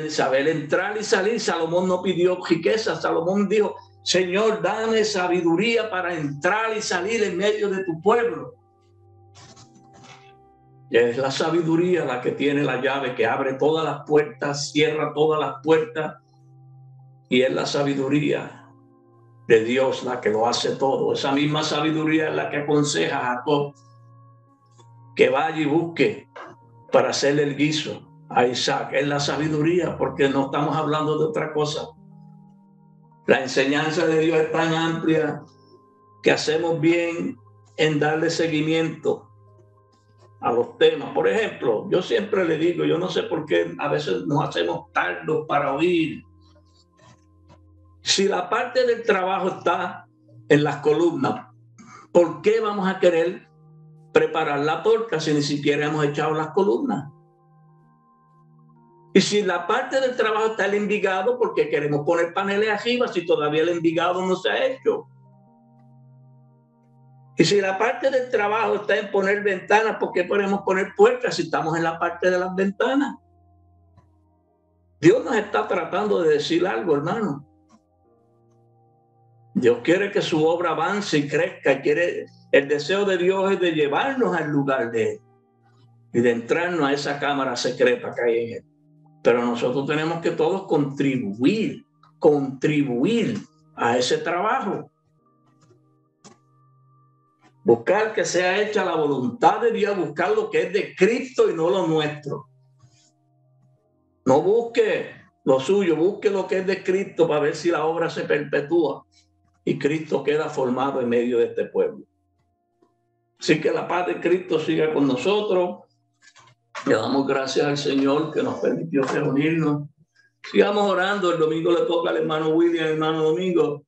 Saber entrar y salir. Salomón no pidió riqueza. Salomón dijo: Señor, dame sabiduría para entrar y salir en medio de tu pueblo. Y es la sabiduría la que tiene la llave que abre todas las puertas, cierra todas las puertas. Y es la sabiduría de Dios la que lo hace todo. Esa misma sabiduría es la que aconseja a Jacob que vaya y busque para hacerle el guiso a Isaac. Es la sabiduría, porque no estamos hablando de otra cosa. La enseñanza de Dios es tan amplia que hacemos bien en darle seguimiento a los temas. Por ejemplo, yo siempre le digo, yo no sé por qué a veces nos hacemos tardos para oír. Si la parte del trabajo está en las columnas, ¿por qué vamos a querer preparar la torta si ni siquiera hemos echado las columnas? Y si la parte del trabajo está el envigado, ¿por qué queremos poner paneles arriba si todavía el envigado no se ha hecho? Y si la parte del trabajo está en poner ventanas, ¿por qué podemos poner puertas si estamos en la parte de las ventanas? Dios nos está tratando de decir algo, hermano. Dios quiere que su obra avance y crezca. El deseo de Dios es de llevarnos al lugar de Él y de entrarnos a esa cámara secreta que hay en Él. Pero nosotros tenemos que todos contribuir a ese trabajo. Buscar que sea hecha la voluntad de Dios, buscar lo que es de Cristo y no lo nuestro. No busque lo suyo, busque lo que es de Cristo para ver si la obra se perpetúa y Cristo queda formado en medio de este pueblo. Así que la paz de Cristo siga con nosotros. Le damos gracias al Señor que nos permitió reunirnos. Sigamos orando. El domingo le toca al hermano William, hermano Domingo.